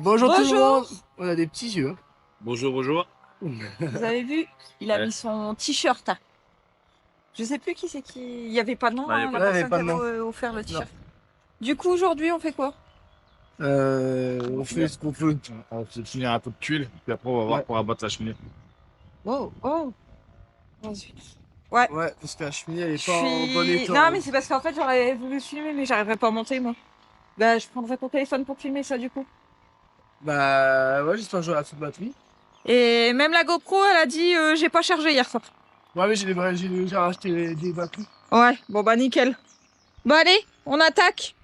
Bonjour tout le Bonjour. monde. On a des petits yeux. Bonjour, bonjour. Vous avez vu, il a Ouais. mis son t-shirt. Je sais plus qui c'est qui. Il n'y avait pas de nom, Ouais, il y a hein, pas la de- personne pas qui de avait offert le t-shirt. Du coup, aujourd'hui, on fait quoi? On fait ce qu'on peut. On va finir un peu de tuile, puis après on va voir Ouais. pour abattre la cheminée. Wow, oh. Vas-y. Ouais, parce que la cheminée elle est Je pas en bon suis. état. Non, mais c'est parce qu'en fait, j'aurais voulu filmer, mais j'arriverais pas à monter, moi. Bah, je prendrais ton téléphone pour filmer ça, du coup. Bah ouais, j'espère que j'aurai assez de batterie. Et même la GoPro, elle a dit j'ai pas chargé hier soir. Ouais, mais j'ai déjà racheté des batteries. Ouais, bon bah nickel. Bon allez, on attaque.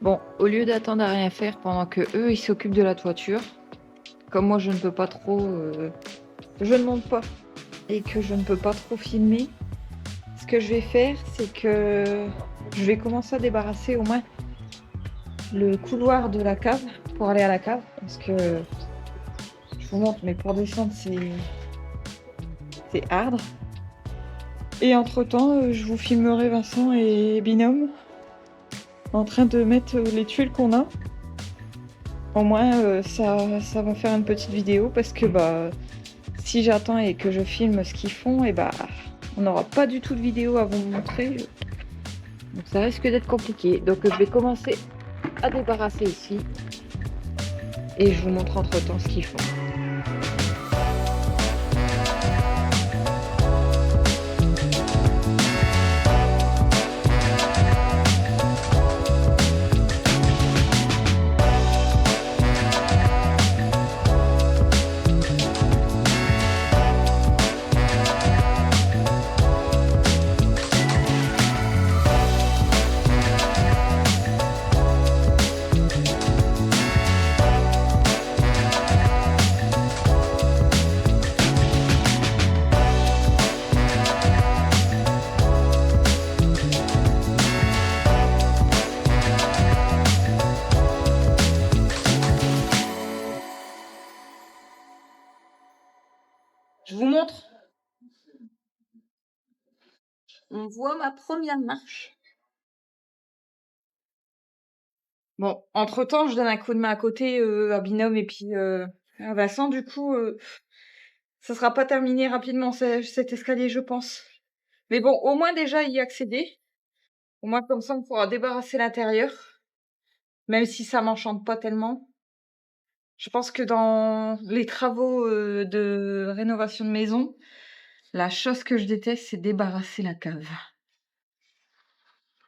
Bon, au lieu d'attendre à rien faire pendant que eux ils s'occupent de la toiture, comme moi je ne peux pas trop, je ne monte pas et que je ne peux pas trop filmer, ce que je vais faire c'est que je vais commencer à débarrasser au moins le couloir de la cave pour aller à la cave parce que je vous montre mais pour descendre c'est hard. Et entre temps je vous filmerai Vincent et Binôme en train de mettre les tuiles qu'on a. Au moins ça va faire une petite vidéo parce que bah si j'attends et que je filme ce qu'ils font et bah on n'aura pas du tout de vidéo à vous montrer. Donc ça risque d'être compliqué. Donc je vais commencer à débarrasser ici et je vous montre entre temps ce qu'ils font. Je vous montre. On voit ma première marche. Bon, entre-temps, je donne un coup de main à côté à Binôme et puis à Vincent. Du coup, ça sera pas terminé rapidement cet escalier, je pense. Mais bon, au moins déjà y accéder. Au moins comme ça, on pourra débarrasser l'intérieur. Même si ça m'enchante pas tellement. Je pense que dans les travaux de rénovation de maison, la chose que je déteste, c'est débarrasser la cave.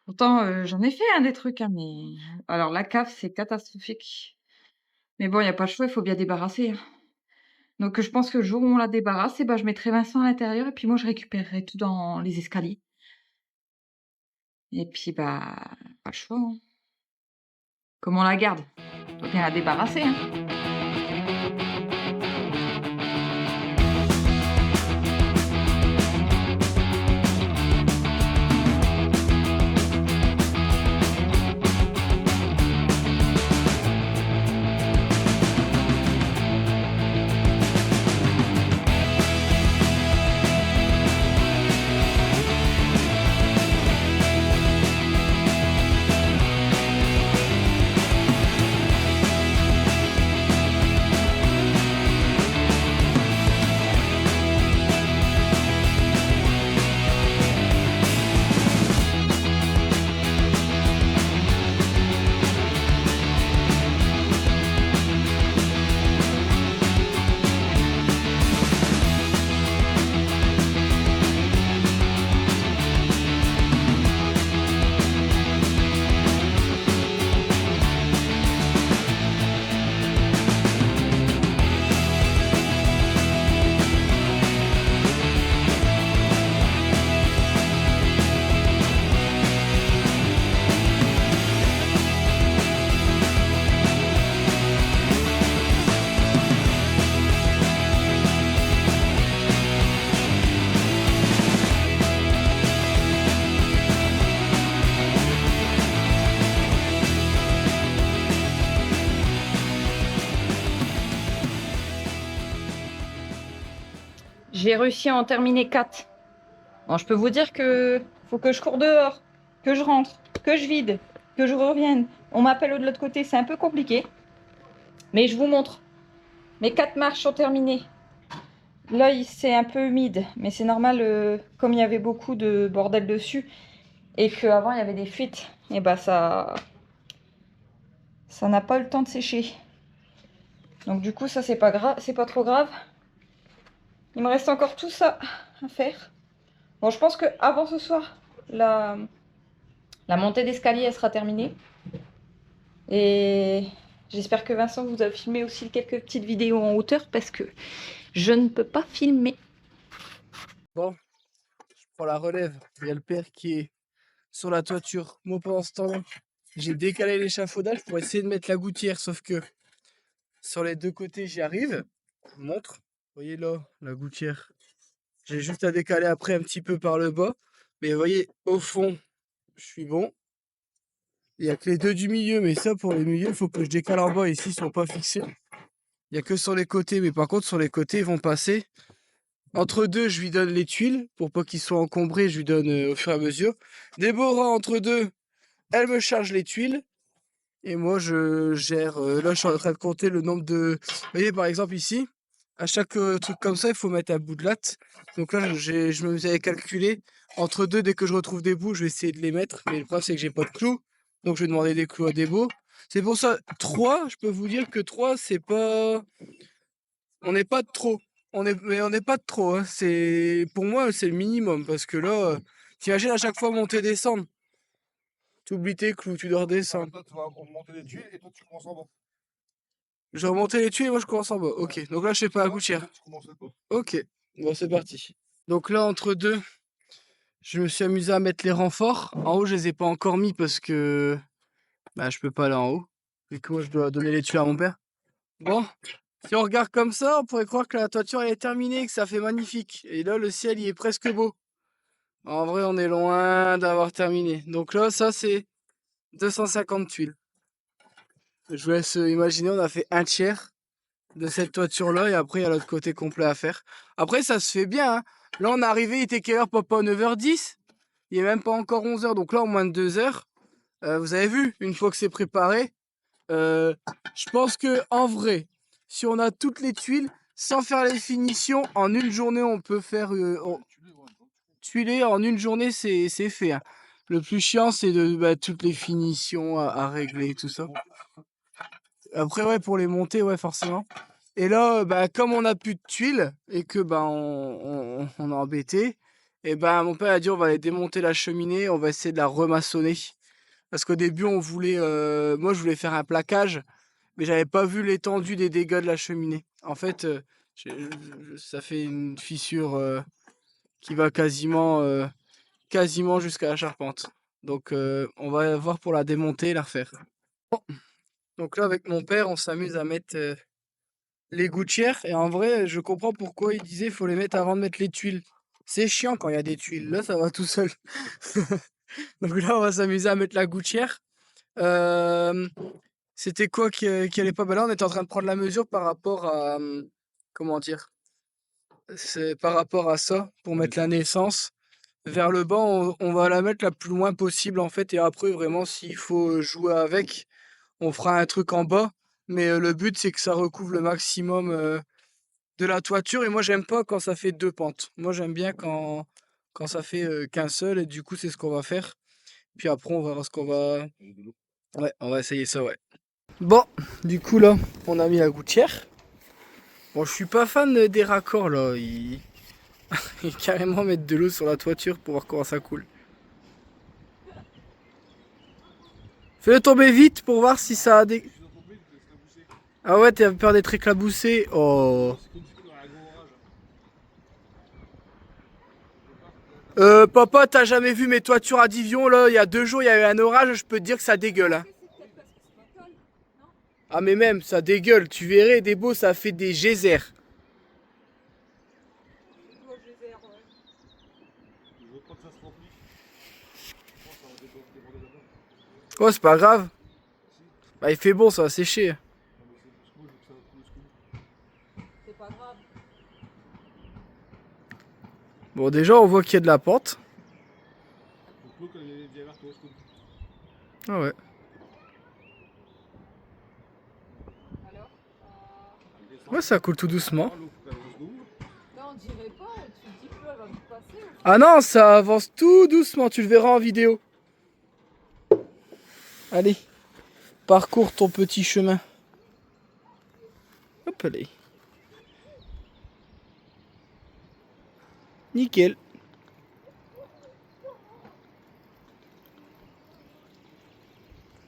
Pourtant, j'en ai fait des trucs, hein, mais... Alors, la cave, c'est catastrophique. Mais bon, il n'y a pas le choix, il faut bien débarrasser. Hein. Donc, je pense que le jour où on la débarrasse, je mettrai Vincent à l'intérieur et puis moi, je récupérerai tout dans les escaliers. Et puis, pas le choix. Hein. Comment on la garde? On doit bien la débarrasser. Hein. j'ai réussi à en terminer 4. Bon, je peux vous dire que faut que je cours dehors, que je rentre, que je vide, que je revienne. On m'appelle de l'autre côté, c'est un peu compliqué. Mais je vous montre. Mes 4 marches sont terminées. Là, c'est un peu humide, mais c'est normal, comme il y avait beaucoup de bordel dessus et qu'avant il y avait des fuites, et bah ça n'a pas eu le temps de sécher. Donc du coup, ça c'est pas grave, c'est pas trop grave. Il me reste encore tout ça à faire. Bon, je pense que avant ce soir, la montée d'escalier elle sera terminée. Et j'espère que Vincent vous a filmé aussi quelques petites vidéos en hauteur parce que je ne peux pas filmer. Bon, je prends la relève. Il y a le père qui est sur la toiture. Moi, pendant ce temps-là, j'ai décalé l'échafaudage pour essayer de mettre la gouttière. Sauf que sur les deux côtés, j'y arrive. Je vous montre. Vous voyez là, la gouttière. J'ai juste à décaler après un petit peu par le bas. Mais vous voyez, au fond, je suis bon. Il n'y a que les deux du milieu, mais ça, pour les milieux, il faut que je décale en bas. Ici, ils sont pas fixés. Il n'y a que sur les côtés, mais par contre, sur les côtés, ils vont passer. Entre deux, je lui donne les tuiles pour pas qu'ils soient encombrés. Je lui donne au fur et à mesure. Déborah, entre deux, elle me charge les tuiles. Et moi, je gère. Là, je suis en train de compter le nombre de. Vous voyez, par exemple, ici, à chaque truc comme ça, il faut mettre un bout de latte. Donc là, je me avais calculé. Entre deux, dès que je retrouve des bouts, je vais essayer de les mettre. Mais le problème, c'est que j'ai pas de clous. Donc, je vais demander des clous à Débo. C'est pour ça, 3, je peux vous dire que 3, c'est pas. On n'est pas de trop. Mais on n'est pas de trop. Hein. Pour moi, c'est le minimum. Parce que là, t'imagines à chaque fois monter descendre. Tu oublies tes clous, tu dois redescendre. Toi, tu vas remonter les tuiles et toi, tu commences en bas. Je vais remonter les tuiles et moi je commence en bas. Ok, donc là je sais pas la gouttière. Tu commences là, quoi. Ok, bon c'est parti. Donc là entre deux, je me suis amusé à mettre les renforts. En haut je les ai pas encore mis parce que bah, je peux pas aller en haut. Vu que moi je dois donner les tuiles à mon père. Bon, si on regarde comme ça, on pourrait croire que la toiture elle est terminée, que ça fait magnifique. Et là le ciel il est presque beau. En vrai on est loin d'avoir terminé. Donc là ça c'est 250 tuiles. Je vous laisse imaginer, on a fait un tiers de cette toiture là et après il y a l'autre côté complet à faire. Après ça se fait bien hein. Là on est arrivé, il était quelle heure papa? 9h10. Il est même pas encore 11h, donc là en moins de 2 heures. Vous avez vu, une fois que c'est préparé, je pense que en vrai, si on a toutes les tuiles, sans faire les finitions, en une journée on peut faire tuiler en une journée, c'est fait hein. Le plus chiant c'est de toutes les finitions à régler tout ça. Après ouais, pour les monter, ouais, forcément. Et là, comme on n'a plus de tuiles et que on est embêté, et mon père a dit on va aller démonter la cheminée, on va essayer de la remaçonner. Parce qu'au début on voulait, moi je voulais faire un plaquage, mais j'avais pas vu l'étendue des dégâts de la cheminée. En fait, ça fait une fissure qui va quasiment jusqu'à la charpente. Donc on va voir pour la démonter et la refaire. Bon. Donc là avec mon père on s'amuse à mettre les gouttières, et en vrai, je comprends pourquoi il disait faut les mettre avant de mettre les tuiles. C'est chiant quand il y a des tuiles. Là, ça va tout seul. Donc là, on va s'amuser à mettre la gouttière. C'était quoi qui allait pas? Là, on était en train de prendre la mesure par rapport à... comment dire? C'est par rapport à ça, pour mettre la naissance. Vers le bas, on va la mettre la plus loin possible, en fait. Et après, vraiment, s'il faut jouer avec, on fera un truc en bas. Mais le but, c'est que ça recouvre le maximum de la toiture. Et moi, j'aime pas quand ça fait deux pentes. Moi, j'aime bien quand ça fait qu'un seul. Et du coup, c'est ce qu'on va faire. Puis après, on verra ce qu'on va... Ouais, on va essayer ça, ouais. Bon, du coup, là, on a mis la gouttière. Bon, je suis pas fan des raccords, là. Il carrément mettre de l'eau sur la toiture pour voir comment ça coule. Fais-le tomber vite pour voir si ça a des... Ah ouais, t'as peur d'être éclaboussé. Oh. Papa, t'as jamais vu mes toitures à Divion là? Il y a 2 jours, il y a eu un orage, je peux te dire que ça dégueule. Hein. Ah mais même, ça dégueule. Tu verrais, des beaux, ça fait des geysers. Oh, c'est pas grave. Bah, il fait bon, ça va sécher. C'est pas grave. Bon, déjà, on voit qu'il y a de la pente. Donc l'eau, quand elle est derrière toi, c'est tout. Ah ouais. Alors Elle descend. Ouais, ça coule tout doucement. L'eau, faut qu'elle redescende. non, on dirait pas, tu te dis que l'eau elle va vite passer. Ah non, ça avance tout doucement, tu le verras en vidéo. Allez, parcours ton petit chemin. Hop, allez. Nickel.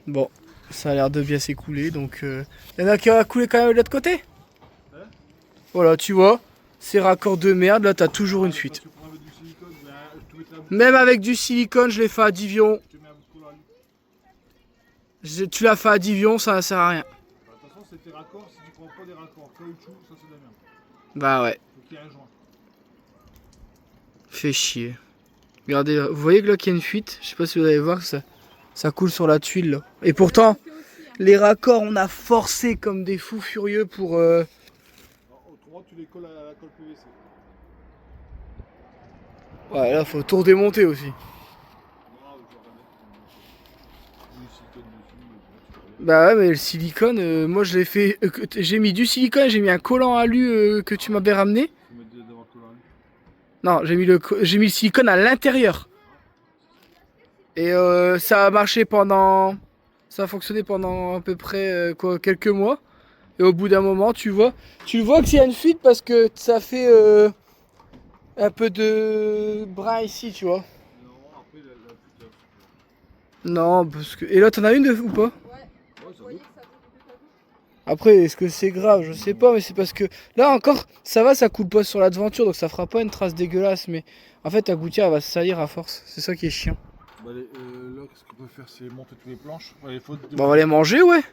Bon, ça a l'air de bien s'écouler, donc... Il y en a qui va couler quand même de l'autre côté. Hein? Voilà, tu vois, ces raccords de merde, là, t'as toujours une fuite. Parce que pour mettre du silicone, ben, je te mettrai un bout Même avec du silicone, je l'ai fait à Divion. je te mets un bout de colle à lui. Tu l'as fait à Divion, ça ne sert à rien. De toute façon, c'est tes raccords. Si tu prends pas des raccords caoutchouc, ça c'est de la merde. Bah ouais, Faut qu'il y ait un joint. fait chier. Regardez, là, vous voyez que là qu'il y a une fuite. Je sais pas si vous allez voir, ça coule sur la tuile là. Et pourtant, les raccords, on a forcé comme des fous furieux pour... Alors, autrement, tu les colles à la colle PVC. Ouais, là, faut tout redémonter aussi. Non, je vais remettre du silicone dessus. Tu vois. Bah ouais, mais le silicone, moi je l'ai fait... j'ai mis du silicone, j'ai mis un collant alu que tu m'avais ramené. Faut mettre d'avoir colle à lui. Non, j'ai mis le silicone à l'intérieur. Et ça a marché pendant... Ça a fonctionné pendant à peu près quelques mois. Et au bout d'un moment, tu le vois que s'il y a une fuite parce que ça fait un peu de brin ici, tu vois. Non, après, la putain. Non, parce que... Et là, t'en as une ou pas? Ouais, ça doute. Après, est-ce que c'est grave? Je sais pas, mais c'est parce que... Là encore, ça va, ça coule pas sur la devanture, donc ça fera pas une trace dégueulasse. Mais en fait, ta gouttière, elle va se salir à force. C'est ça qui est chiant. Bah, là, qu'est-ce qu'on peut faire? C'est monter toutes les planches. Ouais, il faut Bon, on va les manger, ouais. Ouais,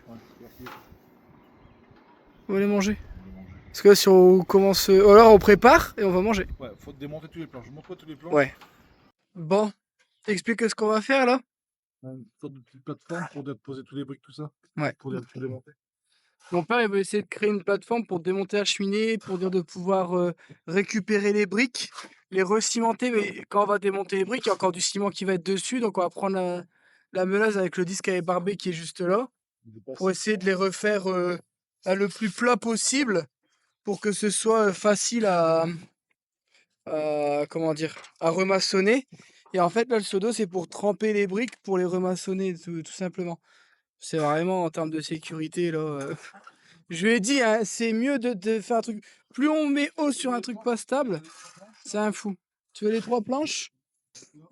On va les manger. on va manger. Parce que là, si on commence... alors, on prépare et on va manger. Ouais, faut démonter toutes les planches. Montre-moi toutes les planches. Ouais. Bon, t'expliques ce qu'on va faire, là? Une sorte de petite plateforme pour poser tous les briques, tout ça. Ouais. Pour tout démonter. Mon père, il veut essayer de créer une plateforme pour démonter la cheminée, pour dire de pouvoir récupérer les briques, les recimenter. Mais quand on va démonter les briques, il y a encore du ciment qui va être dessus. Donc, on va prendre la meuleuse avec le disque à ébarber qui est juste là pour essayer de les refaire le plus plat possible pour que ce soit facile comment dire, à remaçonner. Et en fait, là, le seau c'est pour tremper les briques, pour les remaçonner, tout simplement. C'est vraiment en termes de sécurité, là. Je lui ai dit, hein, c'est mieux de faire un truc. Plus on met haut sur un truc pas stable, c'est un fou. Tu veux les 3 planches?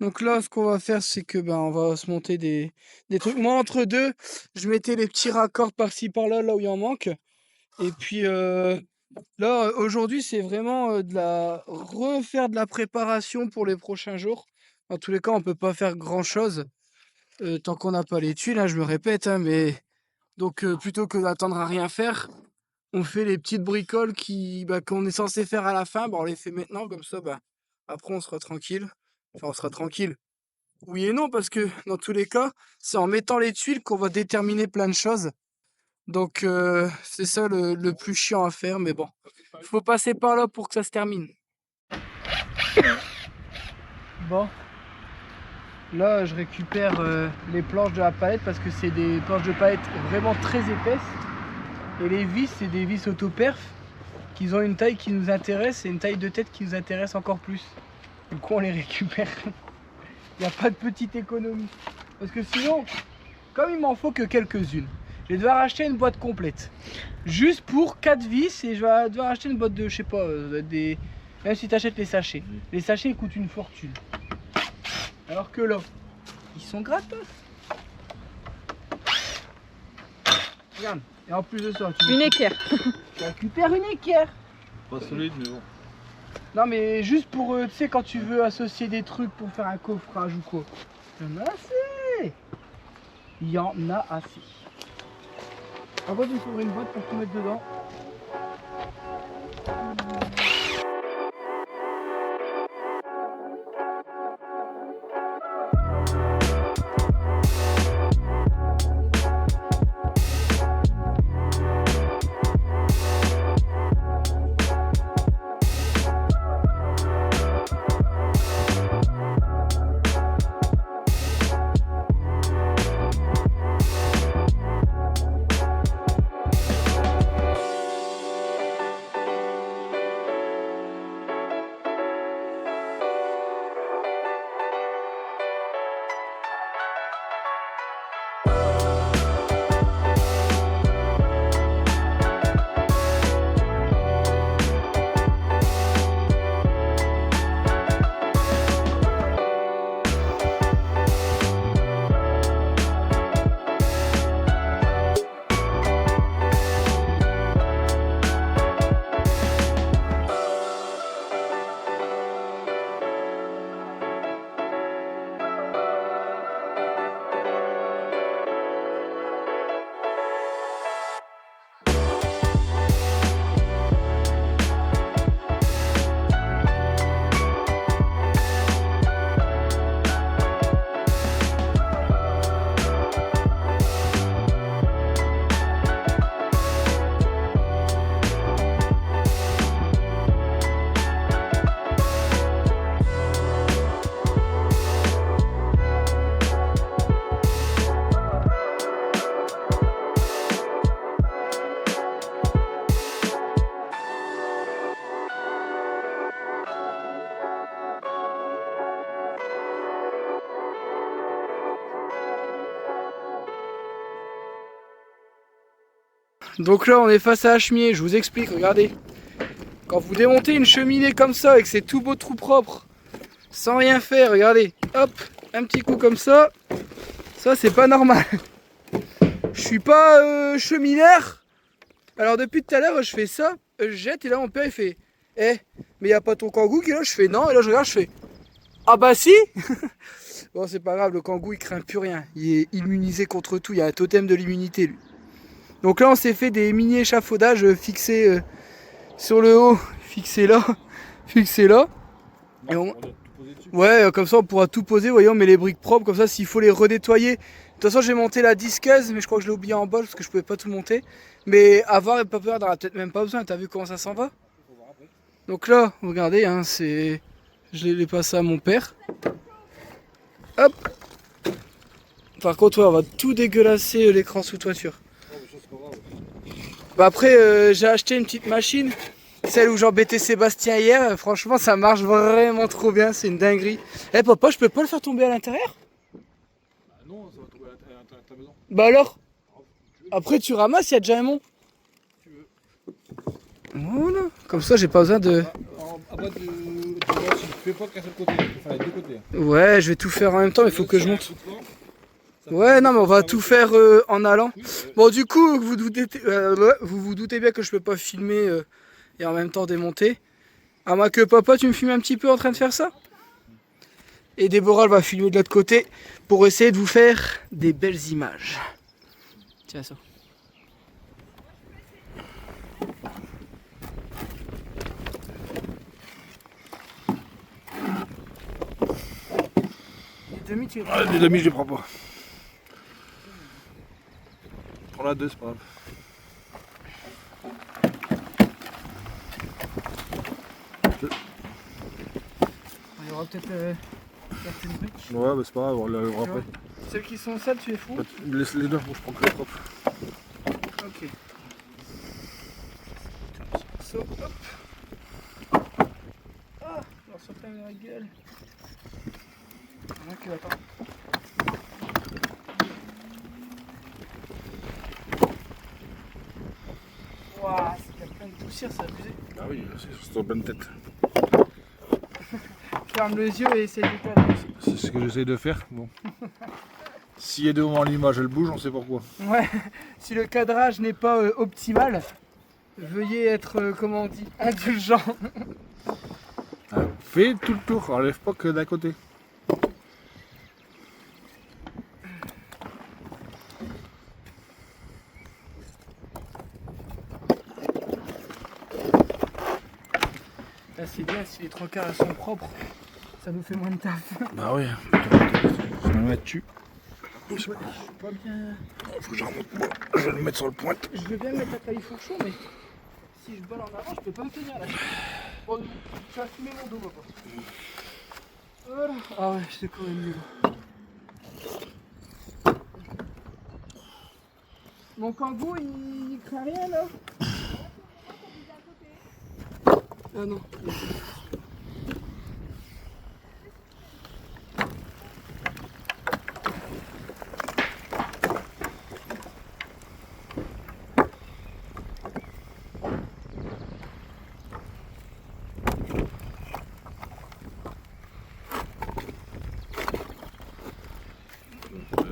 Donc là, ce qu'on va faire, c'est que on va se monter des trucs. Moi, entre deux, je mettais les petits raccords par-ci par-là, là où il en manque. Et puis là, aujourd'hui, c'est vraiment refaire de la préparation pour les prochains jours. Dans tous les cas, on peut pas faire grand-chose tant qu'on n'a pas les tuiles, hein, je me répète, hein, mais donc plutôt que d'attendre à rien faire, on fait les petites bricoles qu'on est censé faire à la fin, on les fait maintenant, comme ça, après on sera tranquille. Enfin, on sera tranquille. Oui et non, parce que dans tous les cas, c'est en mettant les tuiles qu'on va déterminer plein de choses. Donc c'est ça le plus chiant à faire, mais bon. Il faut passer par là pour que ça se termine. Bon. Là, je récupère les planches de la palette parce que c'est des planches de palette vraiment très épaisses. Et les vis, c'est des vis autoperf qui ont une taille qui nous intéresse et une taille de tête qui nous intéresse encore plus. Du coup, on les récupère. Il n'y a pas de petite économie. Parce que sinon, comme il m'en faut que quelques-unes, je vais devoir acheter une boîte complète. Juste pour 4 vis et je vais devoir acheter une boîte de, je sais pas, même si tu achètes les sachets. Les sachets ils coûtent une fortune. Alors que là, ils sont gratos. Regarde, et en plus de ça, Une équerre. tu récupères une équerre. Pas solide, mais bon. Non mais juste pour, tu sais, quand tu veux associer des trucs pour faire un coffrage ou quoi. Il y en a assez. Il y en a assez. En fait, il faudrait une boîte pour tout mettre dedans. Donc là on est face à la cheminée, je vous explique, regardez. Quand vous démontez une cheminée comme ça et que c'est tout beau, tout propre, sans rien faire, regardez, hop, un petit coup comme ça c'est pas normal. Je suis pas chemineur. Alors depuis tout à l'heure je fais ça, je jette et là mon père il fait mais y a pas ton kangou qui est là? Je fais non, et là je regarde, je fais ah bah si. Bon c'est pas grave, le kangou il craint plus rien, il est immunisé contre tout, il y a un totem de l'immunité lui. Donc là on s'est fait des mini échafaudages fixés sur le haut, fixés là. Et on... Ouais, comme ça on pourra tout poser, voyons, on met les briques propres, comme ça s'il faut les redétoyer. De toute façon j'ai monté la disqueuse, mais je crois que je l'ai oublié en bas parce que je pouvais pas tout monter. Mais avoir et pas peur, t'en as peut-être même pas besoin, t'as vu comment ça s'en va? Donc là, regardez, hein, c'est... Je l'ai passé à mon père. Hop. Par contre, ouais, on va tout dégueulasser l'écran sous toiture. Bah après, j'ai acheté une petite machine, celle où j'embêtais Sébastien hier. Franchement, ça marche vraiment trop bien, c'est une dinguerie. Eh papa, je peux pas le faire tomber à l'intérieur? Bah non, ça va tomber à l'intérieur de ta maison. Bah alors? Après, tu ramasses, il y a déjà un mont. Tu veux. Voilà, comme ça, j'ai pas besoin de... À bas de tu fais pas qu'un seul côté, il faut faire les deux côtés. Ouais, je vais tout faire en même temps, mais il faut que je monte. Ouais, non, mais on va tout faire en allant. Bon, du coup, vous vous doutez bien que je peux pas filmer et en même temps démonter. À moins que papa, tu me filmes un petit peu en train de faire ça. Et Déborah, elle va filmer de l'autre côté pour essayer de vous faire des belles images. Tiens ça. Les demi, tu les prends? Les demi, je les prends pas. Prends la 2, c'est pas grave. Il y aura peut-être certaines briques. Ouais, bah c'est pas grave, on la verra après. Celles qui sont sales, tu les fous? Laisse les deux, moi je prends que les propres. Ok. So, hop. Ah, leur sauter dans la gueule. Ok, attends. Waouh, il y a plein de poussière, c'est abusé. Ah oui, c'est sur ta bonne tête. Ferme les yeux et essaye de cadrer. C'est ce que j'essaye de faire. Bon. S'il est devant l'image, elle bouge, on sait pourquoi. Ouais, si le cadrage n'est pas optimal, veuillez être, comment on dit, indulgent. Fais tout le tour, enlève pas que d'un côté. Là c'est bien, si les trois quarts sont propres, ça nous fait moins de taf. Bah oui, je vais me mettre dessus. Je suis pas bien. Faut que je remonte moi, je vais le mettre sur le point. Je veux bien mettre la califourchon, mais si je balle en avant, je peux pas me tenir là. Bon, tu vas fumer mon dos, papa. Voilà. Ah ouais, c'est quand même nul. Mon kangou, il craint rien là? Ah non.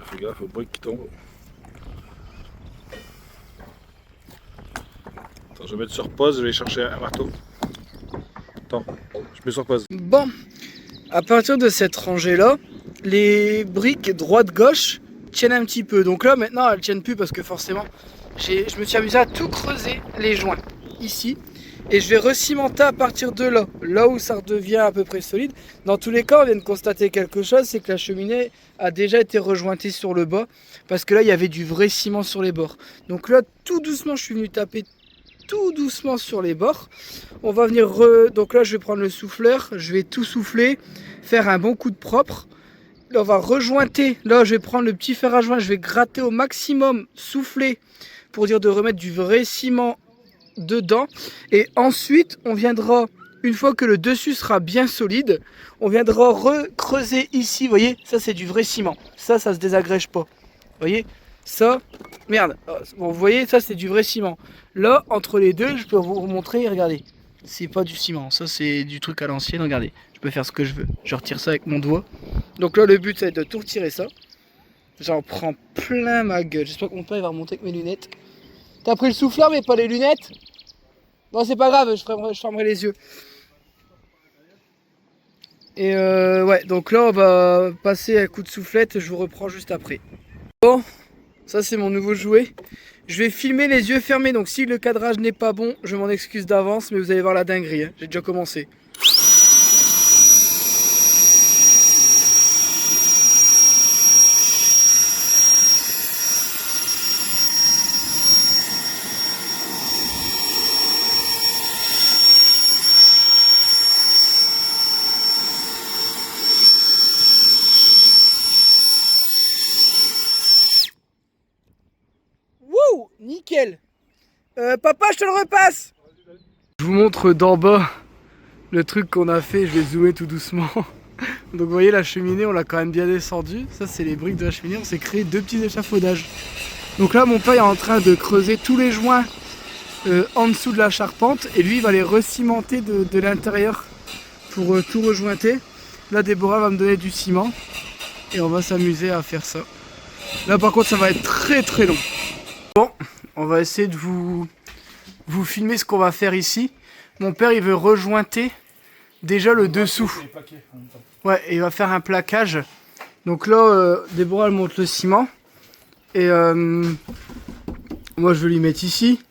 Fais gaffe au brique qui tombe. Attends, je vais mettre sur pause, je vais chercher un marteau. Attends, je mets sur pause. Bon, à partir de cette rangée-là, les briques droite-gauche tiennent un petit peu. Donc là, maintenant, elles tiennent plus parce que forcément, je me suis amusé à tout creuser les joints ici. Et je vais recimenter à partir de là, là où ça redevient à peu près solide. Dans tous les cas, on vient de constater quelque chose, c'est que la cheminée a déjà été rejointée sur le bas. Parce que là, il y avait du vrai ciment sur les bords. Donc là, tout doucement, je suis venu taper tout doucement sur les bords. On va venir donc là je vais prendre le souffleur, je vais tout souffler, faire un bon coup de propre. Là, on va rejointer, là je vais prendre le petit fer à joint, je vais gratter au maximum, souffler pour dire de remettre du vrai ciment dedans. Et ensuite on viendra, une fois que le dessus sera bien solide, on viendra recreuser ici, vous voyez, ça c'est du vrai ciment, ça se désagrège pas, vous voyez. Ça, merde, bon, vous voyez, ça c'est du vrai ciment. Là, entre les deux, je peux vous montrer, regardez. C'est pas du ciment, ça c'est du truc à l'ancienne, regardez. Je peux faire ce que je veux. Je retire ça avec mon doigt. Donc là, le but, c'est de tout retirer ça. J'en prends plein ma gueule. J'espère que mon père il va remonter avec mes lunettes. T'as pris le souffleur, mais pas les lunettes? Bon, c'est pas grave, je fermerai les yeux. Et ouais, donc là, on va passer un coup de soufflette. Je vous reprends juste après. Bon. Ça c'est mon nouveau jouet. Je vais filmer les yeux fermés, donc si le cadrage n'est pas bon, je m'en excuse d'avance, mais vous allez voir la dinguerie, hein. J'ai déjà commencé. Wouh, nickel. Papa, je te le repasse. Je vous montre d'en bas le truc qu'on a fait, je vais zoomer tout doucement. Donc vous voyez la cheminée, on l'a quand même bien descendue. Ça c'est les briques de la cheminée, on s'est créé deux petits échafaudages. Donc là mon père est en train de creuser tous les joints en dessous de la charpente. Et lui il va les recimenter de l'intérieur pour tout rejointer. Là Déborah va me donner du ciment. Et on va s'amuser à faire ça. Là par contre ça va être très très long. Bon, on va essayer de vous filmer ce qu'on va faire ici. Mon père il veut rejointer déjà le dessous. Ouais, il va faire un plaquage. Donc là, Déborah elle monte le ciment. Et moi je vais lui mettre ici.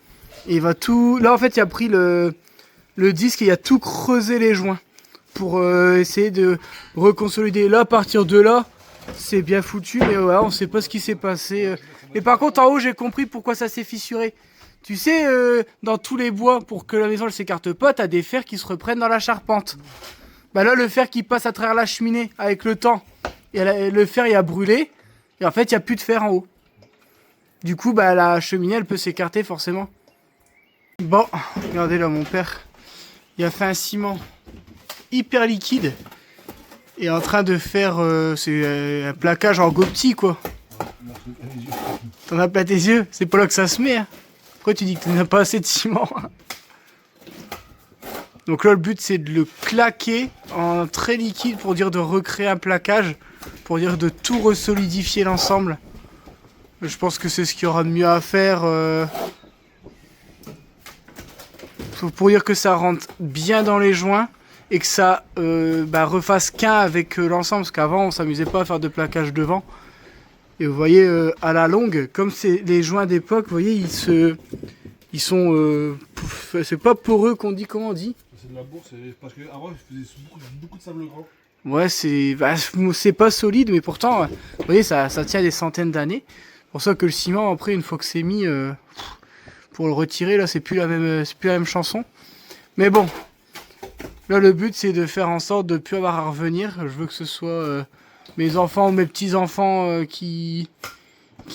Et il va tout... Là en fait il a pris le disque et il a tout creusé les joints. Pour essayer de reconsolider. Là à partir de là, c'est bien foutu. Mais ouais, on sait pas ce qui s'est passé. Mais par contre en haut j'ai compris pourquoi ça s'est fissuré. Tu sais, dans tous les bois, pour que la maison ne s'écarte pas, t'as des fers qui se reprennent dans la charpente. Bah là, le fer qui passe à travers la cheminée avec le temps, et le fer il a brûlé, et en fait, il n'y a plus de fer en haut. Du coup, bah la cheminée, elle peut s'écarter forcément. Bon, regardez là, mon père, il a fait un ciment hyper liquide, et est en train de faire un plaquage en gopti, quoi. T'en as plein tes yeux, c'est pas là que ça se met, hein. Pourquoi tu dis que tu n'as pas assez de ciment? Donc là le but c'est de le claquer en très liquide pour dire de recréer un plaquage, pour dire de tout resolidifier l'ensemble. Je pense que c'est ce qu'il y aura de mieux à faire pour dire que ça rentre bien dans les joints et que ça refasse qu'un avec l'ensemble, parce qu'avant on s'amusait pas à faire de plaquage devant. Et vous voyez, à la longue, comme c'est les joints d'époque, vous voyez, ils sont... c'est pas poreux qu'on dit, comment on dit? C'est de la bourse, parce qu'avant, je faisais beaucoup de sable grand. Ouais, c'est pas solide, mais pourtant, vous voyez, ça tient des centaines d'années. C'est pour ça que le ciment, après, une fois que c'est mis, pour le retirer, là, c'est plus la même chanson. Mais bon, là, le but, c'est de faire en sorte de ne plus avoir à revenir. Je veux que ce soit... mes enfants ou mes petits-enfants qui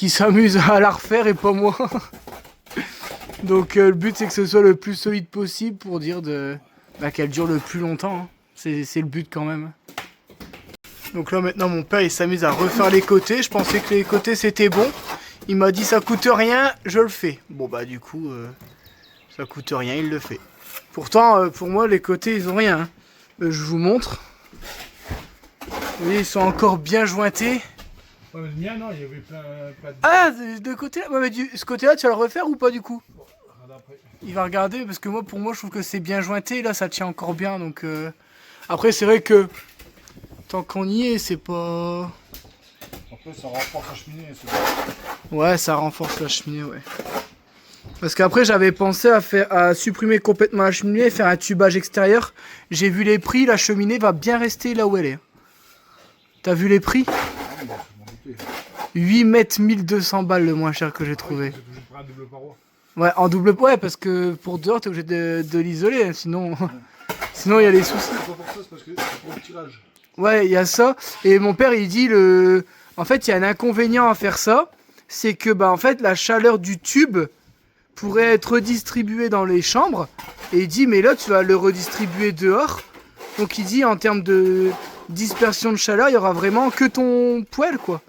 s'amusent à la refaire et pas moi. Donc le but c'est que ce soit le plus solide possible pour dire qu'elle dure le plus longtemps, hein. C'est le but quand même. Donc là maintenant mon père il s'amuse à refaire les côtés. Je pensais que les côtés c'était bon. Il m'a dit ça coûte rien, je le fais. Bon bah du coup ça coûte rien, il le fait. Pourtant pour moi les côtés ils ont rien, hein. Je vous montre. Vous voyez, ils sont encore bien jointés. Ouais, mais le mien, non, il y avait plein de... Ah, de côté là, ouais, mais ce côté-là, tu vas le refaire ou pas du coup? Il va regarder, parce que pour moi, je trouve que c'est bien jointé. Là, ça tient encore bien, donc... Après, c'est vrai que... Tant qu'on y est, c'est pas... Après, ça renforce la cheminée. Ouais, ça renforce la cheminée, ouais. Parce qu'après, j'avais pensé à supprimer complètement la cheminée et faire un tubage extérieur. J'ai vu les prix, la cheminée va bien rester là où elle est. T'as vu les prix? 8 mètres 1200 balles le moins cher que j'ai trouvé. Ouais, en double... Ouais, parce que pour dehors, t'es obligé de l'isoler, hein, sinon il y a des soucis. C'est pas pour ça, c'est parce que c'est pour le tirage. Ouais, il y a ça. Et mon père, il dit, en fait, il y a un inconvénient à faire ça. C'est que, en fait, la chaleur du tube pourrait être redistribuée dans les chambres. Et il dit, mais là, tu vas le redistribuer dehors. Donc il dit, en termes de dispersion de chaleur, il y aura vraiment que ton poêle, quoi.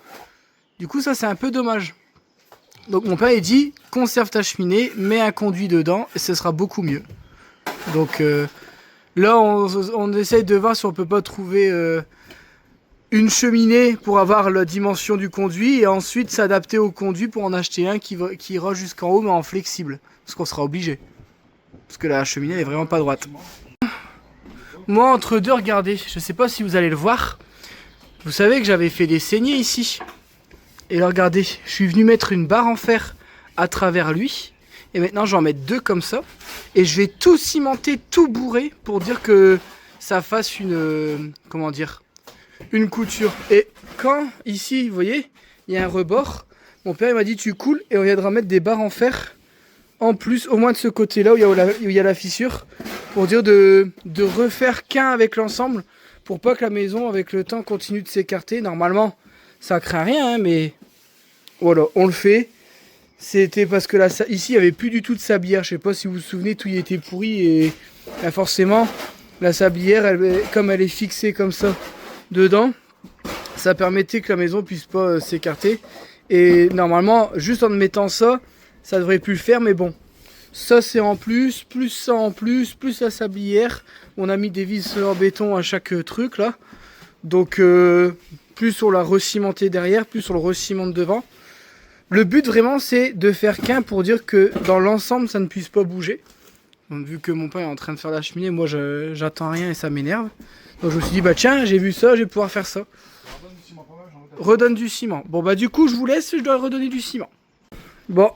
Du coup, ça, c'est un peu dommage. Donc mon père il dit conserve ta cheminée, mets un conduit dedans et ce sera beaucoup mieux. Donc là on essaye de voir si on peut pas trouver une cheminée pour avoir la dimension du conduit et ensuite s'adapter au conduit pour en acheter un qui ira jusqu'en haut mais en flexible. Parce qu'on sera obligé. Parce que la cheminée elle est vraiment pas droite. Moi entre deux, regardez, je sais pas si vous allez le voir. Vous savez que j'avais fait des saignées ici. Et là regardez, je suis venu mettre une barre en fer à travers lui. Et maintenant je vais en mettre deux comme ça. Et je vais tout cimenter, tout bourrer pour dire que ça fasse une... comment dire, une couture. Et quand ici, vous voyez, il y a un rebord, mon père il m'a dit tu coules et on viendra mettre des barres en fer en plus, au moins de ce côté-là où il y a la fissure, pour dire de refaire qu'un avec l'ensemble, pour pas que la maison avec le temps continue de s'écarter. Normalement, ça craint rien, hein, mais voilà, on le fait. C'était parce que là, ici, il n'y avait plus du tout de sablière. Je sais pas si vous vous souvenez, tout y était pourri et ben forcément, la sablière, comme elle est fixée comme ça dedans, ça permettait que la maison puisse pas s'écarter. Et normalement, juste en mettant ça, ça devrait plus le faire, mais bon. Ça c'est en plus ça en plus la sablière. On a mis des vis en béton à chaque truc là. Donc plus on l'a recimenté derrière, plus on le recimente devant. Le but vraiment c'est de faire qu'un pour dire que dans l'ensemble ça ne puisse pas bouger. Donc vu que mon père est en train de faire la cheminée, moi j'attends rien et ça m'énerve. Donc je me suis dit bah tiens j'ai vu ça, je vais pouvoir faire ça. Redonne du ciment. Bon bah du coup je vous laisse, je dois redonner du ciment. Bon.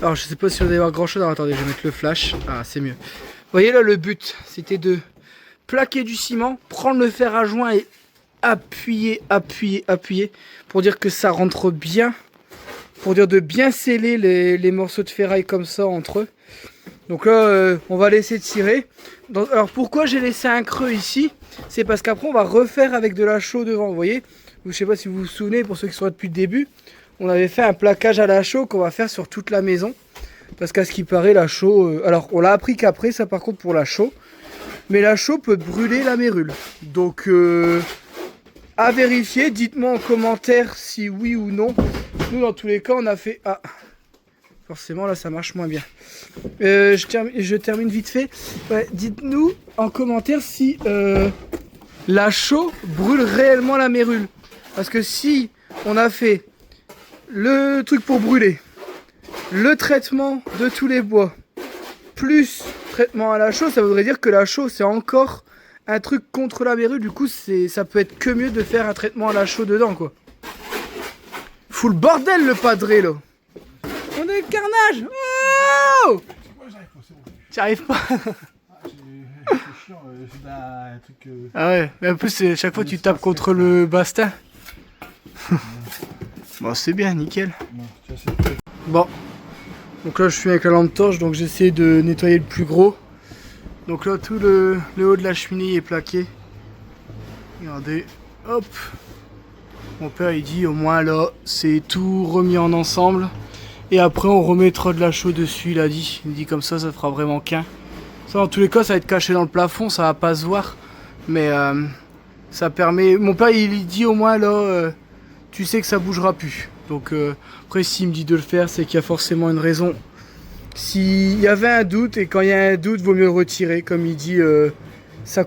Alors je sais pas si vous allez voir grand chose. Alors attendez, je vais mettre le flash. Ah c'est mieux. Vous voyez là le but c'était de plaquer du ciment, prendre le fer à joint et appuyer pour dire que ça rentre bien. Pour dire de bien sceller les morceaux de ferraille comme ça entre eux. Donc là on va laisser tirer. Alors pourquoi j'ai laissé un creux ici? C'est parce qu'après on va refaire avec de la chaux devant. Vous voyez? Je sais pas si vous vous souvenez, pour ceux qui sont là depuis le début. On avait fait un plaquage à la chaux qu'on va faire sur toute la maison. Parce qu'à ce qui paraît, la chaux... alors, on l'a appris qu'après, ça par contre pour la chaux. Mais la chaux peut brûler la mérule. Donc, à vérifier. Dites-moi en commentaire si oui ou non. Nous, dans tous les cas, on a fait... Ah, forcément, là, ça marche moins bien. Je termine vite fait. Ouais, dites-nous en commentaire si la chaux brûle réellement la mérule. Parce que si on a fait... le truc pour brûler, le traitement de tous les bois, plus traitement à la chaux, ça voudrait dire que la chaux c'est encore un truc contre la mérule. Du coup ça peut être que mieux de faire un traitement à la chaux dedans quoi. Fous le bordel le padré là. On est carnage. Oh, j'y arrive pas. Ah ouais, mais en plus chaque fois tu tapes contre le bastin. Bon c'est bien, nickel. Bon, donc là je suis avec la lampe torche, donc j'essaie de nettoyer le plus gros. Donc là tout le haut de la cheminée est plaqué. Regardez, hop. Mon père il dit au moins là c'est tout remis en ensemble. Et après on remettra de la chaux dessus, il a dit. Il dit comme ça fera vraiment qu'un. Ça dans tous les cas ça va être caché dans le plafond, ça va pas se voir. Mais ça permet... Mon père il dit au moins là... tu sais que ça bougera plus. Donc après s'il me dit de le faire, c'est qu'il y a forcément une raison. S'il y avait un doute, et quand il y a un doute, vaut mieux le retirer. Comme il dit, ça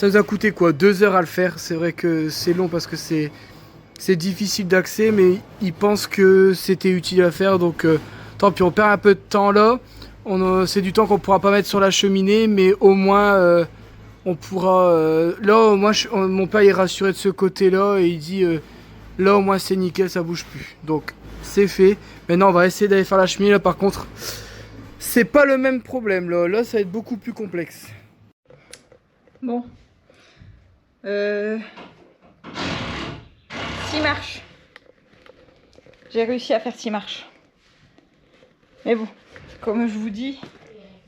nous a coûté quoi, 2 heures à le faire. C'est vrai que c'est long parce que c'est difficile d'accès, mais il pense que c'était utile à faire. Donc tant pis, on perd un peu de temps là. C'est du temps qu'on pourra pas mettre sur la cheminée, mais au moins... on pourra... là, moi, mon père est rassuré de ce côté-là et il dit... là, au moins, c'est nickel, ça bouge plus. Donc, c'est fait. Maintenant, on va essayer d'aller faire la cheminée. Là, par contre, c'est pas le même problème. Là, ça va être beaucoup plus complexe. Bon. 6 marches. J'ai réussi à faire 6 marches. Mais bon, comme je vous dis,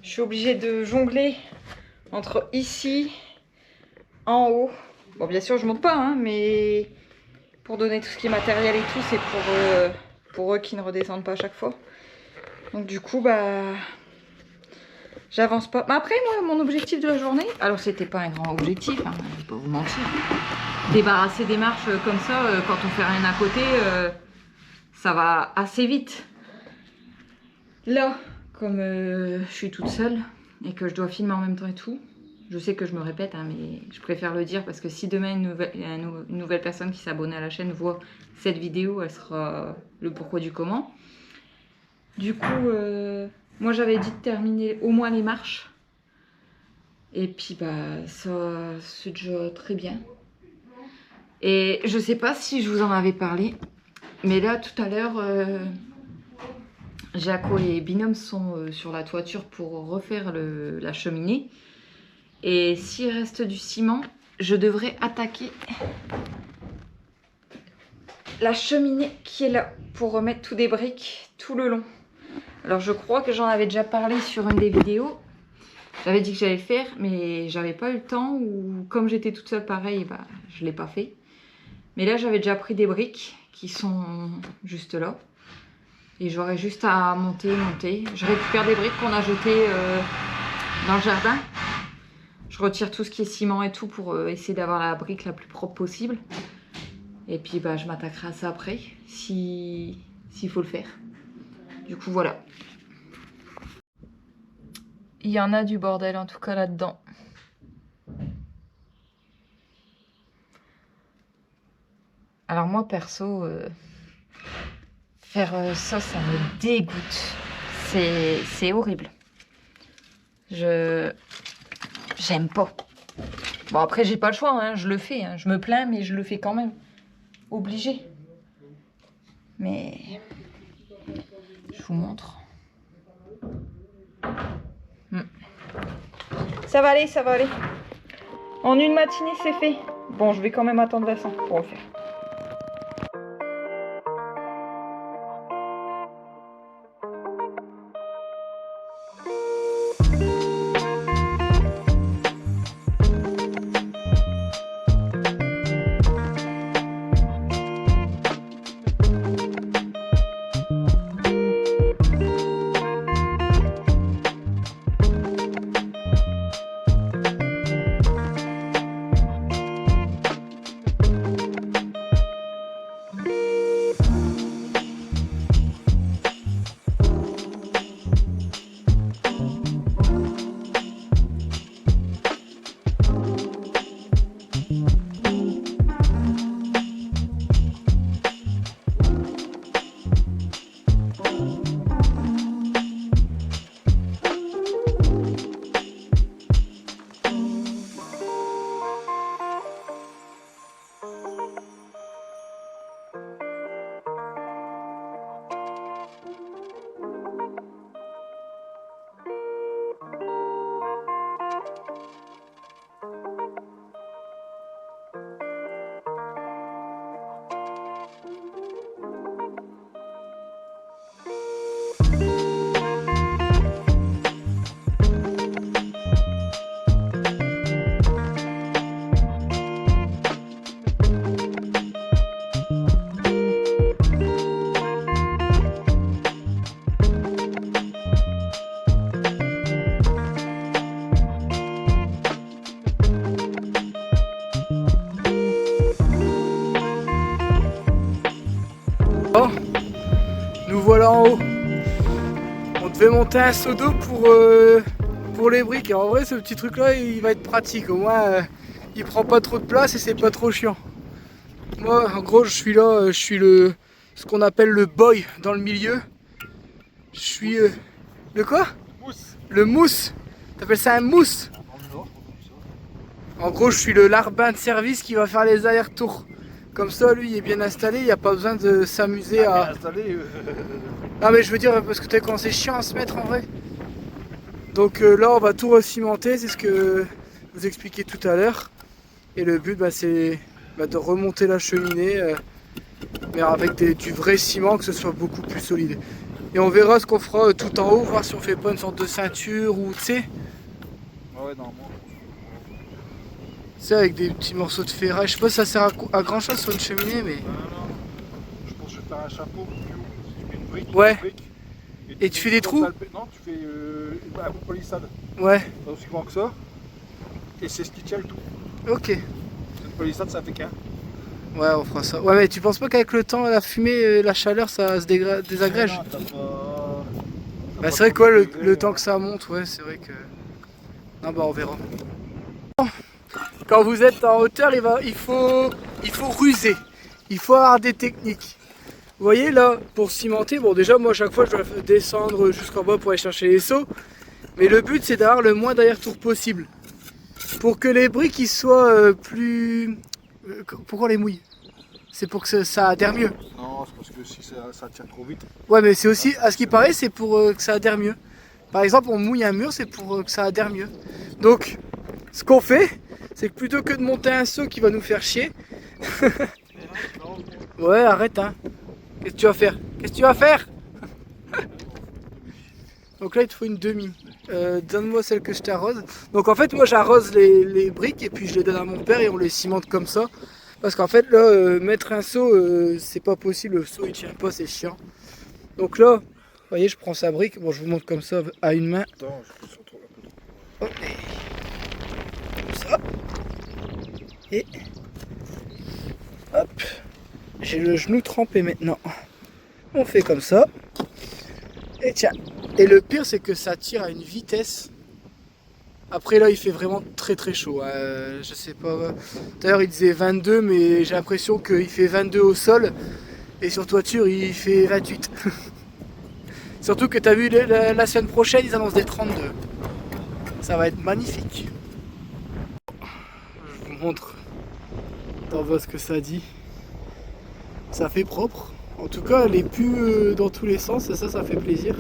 je suis obligée de jongler entre ici, en haut. Bon, bien sûr, je monte pas, hein, mais pour donner tout ce qui est matériel et tout, c'est pour eux qui ne redescendent pas à chaque fois. Donc du coup, bah, j'avance pas. Mais après, moi, mon objectif de la journée, alors c'était pas un grand objectif, hein, je vais pas vous mentir. Débarrasser des marches comme ça, quand on fait rien à côté, ça va assez vite. Là, comme je suis toute seule et que je dois filmer en même temps et tout, je sais que je me répète, hein, mais je préfère le dire parce que si demain une nouvelle personne qui s'abonne à la chaîne voit cette vidéo, elle sera le pourquoi du comment. Du coup, moi j'avais dit de terminer au moins les marches. Et puis bah ça c'est déjà très bien. Et je sais pas si je vous en avais parlé, mais là tout à l'heure, Jaco et Binôme sont sur la toiture pour refaire la cheminée. Et s'il reste du ciment, je devrais attaquer la cheminée qui est là pour remettre tous des briques tout le long. Alors je crois que j'en avais déjà parlé sur une des vidéos. J'avais dit que j'allais faire, mais j'avais pas eu le temps, ou comme j'étais toute seule pareil, bah, je l'ai pas fait. Mais là j'avais déjà pris des briques qui sont juste là. Et j'aurais juste à monter. Je récupère des briques qu'on a jetées dans le jardin. Je retire tout ce qui est ciment et tout pour essayer d'avoir la brique la plus propre possible. Et puis bah, je m'attaquerai à ça après, s'il faut le faire. Du coup voilà. Il y en a du bordel en tout cas là-dedans. Alors moi perso, faire ça me dégoûte. C'est horrible. J'aime pas. Bon après j'ai pas le choix, hein, je le fais. Hein. Je me plains mais je le fais quand même. Obligé. Mais je vous montre. Ça va aller, ça va aller. En une matinée c'est fait. Bon je vais quand même attendre Vincent pour le faire. Nous voilà en haut. On devait monter un seau d'eau pour les briques. Et en vrai, ce petit truc là il va être pratique. Au moins il prend pas trop de place et c'est pas trop chiant. Moi en gros je suis là, je suis ce qu'on appelle le boy dans le milieu. Je suis le quoi? Le mousse. T'appelles ça un mousse? En gros je suis le larbin de service qui va faire les allers-retours. Comme ça, lui, il est bien installé, il n'y a pas besoin de s'amuser à... Non mais je veux dire, parce que t'as quand c'est chiant à se mettre en vrai. Donc là, on va tout recimenter, c'est ce que je vous expliquais tout à l'heure. Et le but, bah, c'est de remonter la cheminée, mais avec du vrai ciment, que ce soit beaucoup plus solide. Et on verra ce qu'on fera tout en haut, voir si on fait pas une sorte de ceinture ou tu sais. Ouais, normalement. C'est avec des petits morceaux de ferraille. Je sais pas si ça sert à grand chose sur une cheminée, mais. Non. Je pense que je vais faire un chapeau plus haut. Si tu mets une brique, ouais. Une brique, et tu fais des trous? Non, tu fais un bout de palissade. Ouais. Pas aussi grand que ça. Et c'est ce qui tient le tout. Ok. Cette palissade, ça fait qu'un. Ouais, on fera ça. Ouais, mais tu penses pas qu'avec le temps, la fumée, la chaleur, ça se désagrège? Non, t'as pas... Bah, c'est vrai que ouais, le temps que ça monte, ouais, c'est vrai que... Non, bah, on verra. Quand vous êtes en hauteur, il faut ruser. Il faut avoir des techniques. Vous voyez, là, pour cimenter, bon, déjà, moi, à chaque fois, je dois descendre jusqu'en bas pour aller chercher les seaux. Mais le but, c'est d'avoir le moins d'aller-retour possible. Pour que les briques, ils soient plus... Pourquoi on les mouille? C'est pour que ça adhère mieux. Non, c'est parce que si ça tire trop vite. Ouais, mais c'est aussi, à ce qui paraît, c'est pour que ça adhère mieux. Par exemple, on mouille un mur, c'est pour que ça adhère mieux. Donc, ce qu'on fait, c'est que plutôt que de monter un seau qui va nous faire chier... Ouais, arrête, hein. Qu'est-ce que tu vas faire? Qu'est-ce que tu vas faire? Donc là, il te faut une demi. Donne-moi celle que je t'arrose. Donc en fait, moi, j'arrose les briques et puis je les donne à mon père et on les cimente comme ça. Parce qu'en fait, là, mettre un seau, c'est pas possible. Le seau, il tient pas, c'est chiant. Donc là, vous voyez, je prends sa brique. Bon, je vous montre comme ça à une main. Attends, je peux sur un peu trop. Hop. Comme ça. Et hop. J'ai le genou trempé maintenant. On fait comme ça. Et tiens. Et le pire, c'est que ça tire à une vitesse. Après là, il fait vraiment très très chaud. Je sais pas. D'ailleurs, il disait 22, mais j'ai l'impression qu'il fait 22 au sol. Et sur toiture, il fait 28. Surtout que tu as vu la semaine prochaine, ils annoncent des 32. Ça va être magnifique. Je vous montre. T'en vois ce que ça dit. Ça fait propre. En tout cas, les pus dans tous les sens, et ça fait plaisir.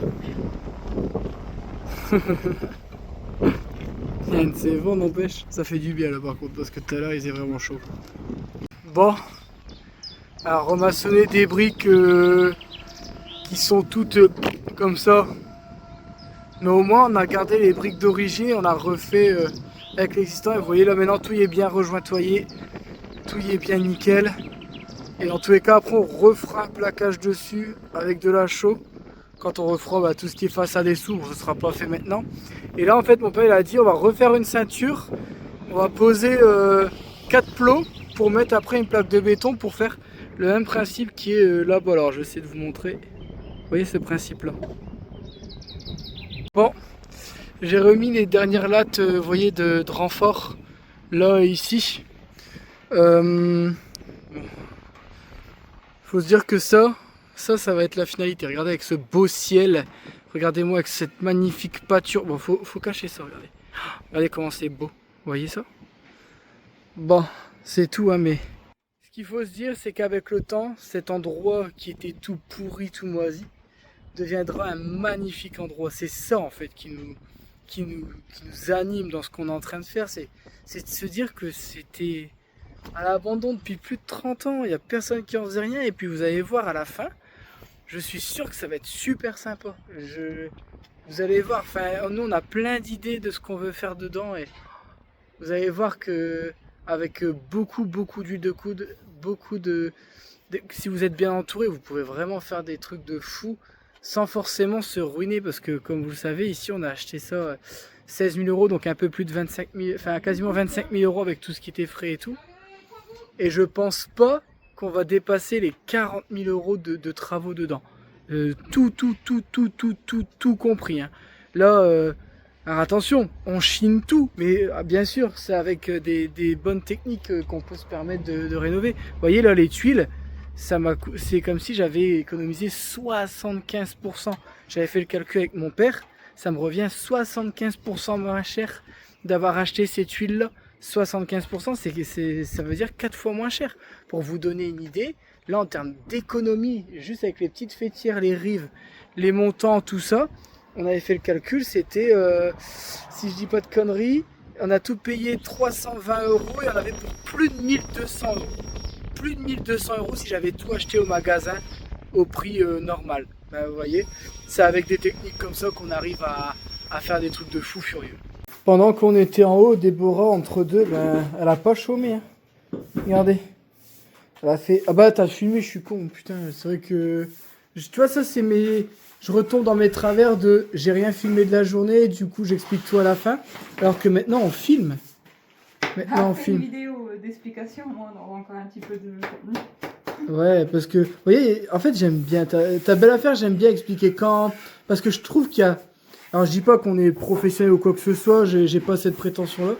Yann, c'est vent n'empêche. Ça fait du bien là par contre, parce que tout à l'heure il faisait vraiment chaud. Bon. Alors remaçonner des briques qui sont toutes comme ça. Mais au moins on a gardé les briques d'origine, on a refait avec l'existant. Et vous voyez là maintenant tout y est bien rejointoyé. Tout y est bien nickel. Et dans tous les cas, après on refera un plaquage dessus avec de la chaux. Quand on refera tout ce qui est façade et sous, ce ne sera pas fait maintenant. Et là en fait mon père il a dit on va refaire une ceinture. On va poser 4 plots pour mettre après une plaque de béton pour faire le même principe qui est là-bas. Alors je vais essayer de vous montrer. Vous voyez ce principe là. Bon, j'ai remis les dernières lattes vous voyez, de renfort là ici. Faut se dire que ça va être la finalité. Regardez avec ce beau ciel. Regardez-moi avec cette magnifique pâture. Bon, faut cacher ça, regardez. Regardez comment c'est beau. Vous voyez ça? Bon, c'est tout, hein, mais... Ce qu'il faut se dire, c'est qu'avec le temps, cet endroit qui était tout pourri, tout moisi, deviendra un magnifique endroit. C'est ça, en fait, qui nous anime dans ce qu'on est en train de faire. C'est de se dire que c'était... à l'abandon depuis plus de 30 ans, il n'y a personne qui en faisait rien et puis vous allez voir à la fin, je suis sûr que ça va être super sympa. Vous allez voir, enfin nous on a plein d'idées de ce qu'on veut faire dedans et vous allez voir que avec beaucoup d'huile de coude, si vous êtes bien entouré, vous pouvez vraiment faire des trucs de fou sans forcément se ruiner parce que comme vous le savez, ici on a acheté ça 16 000 euros, donc un peu plus de 25 000, enfin quasiment 25 000 euros avec tout ce qui était frais et tout. Et je pense pas qu'on va dépasser les 40 000 euros de travaux dedans. Tout compris. Hein. Là, alors attention, on chine tout. Mais bien sûr, c'est avec des bonnes techniques qu'on peut se permettre de rénover. Vous voyez là, les tuiles, c'est comme si j'avais économisé 75%. J'avais fait le calcul avec mon père. Ça me revient 75% moins cher d'avoir acheté ces tuiles-là. 75%, ça veut dire 4 fois moins cher. Pour vous donner une idée, là en termes d'économie, juste avec les petites fêtières, les rives, les montants, tout ça, on avait fait le calcul, c'était, si je dis pas de conneries, on a tout payé 320 euros et on avait pour plus de 1200 euros. Plus de 1200 euros si j'avais tout acheté au magasin au prix normal. Ben, vous voyez, c'est avec des techniques comme ça qu'on arrive à faire des trucs de fou furieux. Pendant qu'on était en haut, Déborah, entre deux, ben, elle a pas chômé. Hein. Regardez. Elle a fait... Ah bah, t'as filmé, je suis con. Putain, c'est vrai que... Tu vois, ça, c'est mes... Je retombe dans mes travers de... J'ai rien filmé de la journée, du coup, j'explique tout à la fin. Alors que maintenant, on filme. Maintenant on Après une filme. vidéo d'explication, moi on aura encore un petit peu de contenu. Ouais, parce que, vous voyez, en fait, j'aime bien, ta belle affaire, j'aime bien expliquer quand, parce que je trouve qu'il y a, alors je dis pas qu'on est professionnel ou quoi que ce soit, j'ai pas cette prétention-là,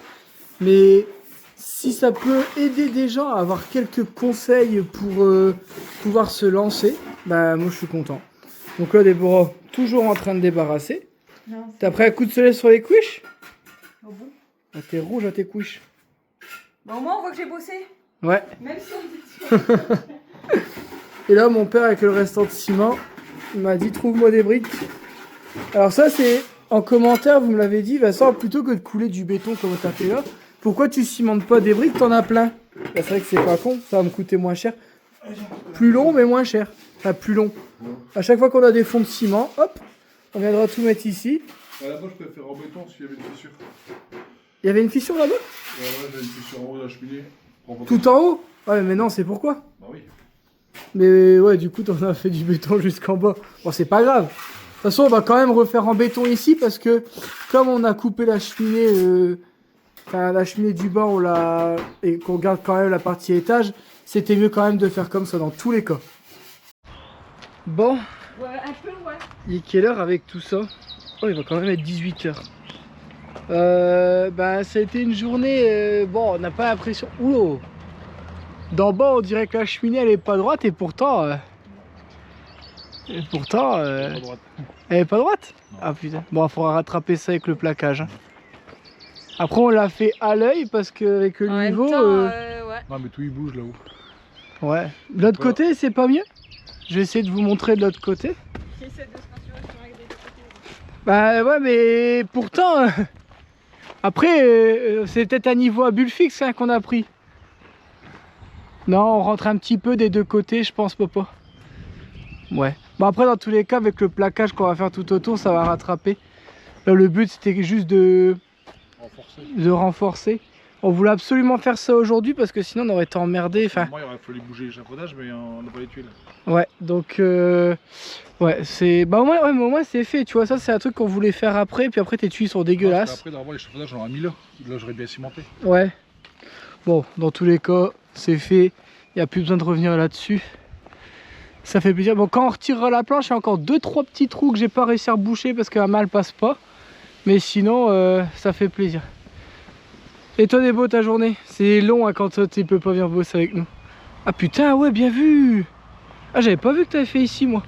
mais si ça peut aider des gens à avoir quelques conseils pour pouvoir se lancer, bah moi je suis content. Donc là, Déborah, toujours en train de débarrasser. Non, T'as pris un coup de soleil sur les couches? au bout. Ah, t'es rouge à tes couches. Bon, au moins on voit que j'ai bossé, Ouais. même si on est dessus. Et là, mon père, avec le restant de ciment, il m'a dit, trouve-moi des briques. Alors ça, c'est en commentaire, vous me l'avez dit, Vincent, plutôt que de couler du béton comme t'as fait là, pourquoi tu cimentes pas des briques, t'en as plein? Bah, c'est vrai que c'est pas con, ça va me coûter moins cher. Plus long, mais moins cher. Enfin, plus long. À chaque fois qu'on a des fonds de ciment, hop, on viendra tout mettre ici. Là-bas, je préfère en béton s'il y avait une fissure. Il y avait une fissure là-bas? Ouais, j'ai une fissure en haut de la cheminée. Tout en haut? Ouais, mais non, c'est pourquoi? Bah oui. Mais ouais, du coup, t'en as fait du béton jusqu'en bas. Bon, c'est pas grave. De toute façon, on va quand même refaire en béton ici parce que comme on a coupé la cheminée, enfin la cheminée du bas, on l'a et qu'on garde quand même la partie étage, c'était mieux quand même de faire comme ça dans tous les cas. Bon, Ouais, un peu, ouais. il est quelle heure avec tout ça? Oh, il va quand même être 18 h. Bah, ça a été une journée. Bon, on n'a pas l'impression. Oulou! D'en bas, on dirait que la cheminée elle est pas droite et pourtant. Pas droite. Elle est pas droite? Non. Ah putain. Bon, il faudra rattraper ça avec le plaquage. Hein. Après, on l'a fait à l'œil parce qu'avec le En même niveau. temps, ouais. Non, mais tout il bouge là-haut. Ouais. De l'autre Voilà. côté, c'est pas mieux? Je vais essayer de vous montrer de l'autre côté. J'essaie de se rassurer sur les deux côtés. Bah ouais, mais pourtant. Après, c'est peut-être un niveau à bulle fixe hein, qu'on a pris. Non, on rentre un petit peu des deux côtés, je pense, papa. Ouais. Bon, après, dans tous les cas, avec le plaquage qu'on va faire tout autour, ça va rattraper. Là, le but, c'était juste de renforcer. On voulait absolument faire ça aujourd'hui parce que sinon, on aurait été emmerdé. Enfin, Moi, il aurait fallu bouger l'échafaudage, mais on n'a pas les tuiles. ouais, donc, ouais, c'est. Bah, au moins, ouais, mais au moins, c'est fait. Tu vois, ça, c'est un truc qu'on voulait faire après. Puis après, tes tuiles sont dégueulasses. Après, d'avoir l'échafaudage, on aurait mis là. Là, j'aurais bien cimenté. Ouais. Bon, dans tous les cas, c'est fait. Il n'y a plus besoin de revenir là-dessus. Ça fait plaisir. Bon, quand on retirera la planche, il y a encore 2-3 petits trous que j'ai pas réussi à reboucher parce que la malle passe pas. Mais sinon, ça fait plaisir. Et toi, Débo, ta journée? C'est long hein, quand tu peux pas venir bosser avec nous. Ah putain, ouais, bien vu. Ah, j'avais pas vu que t'avais fait ici, moi.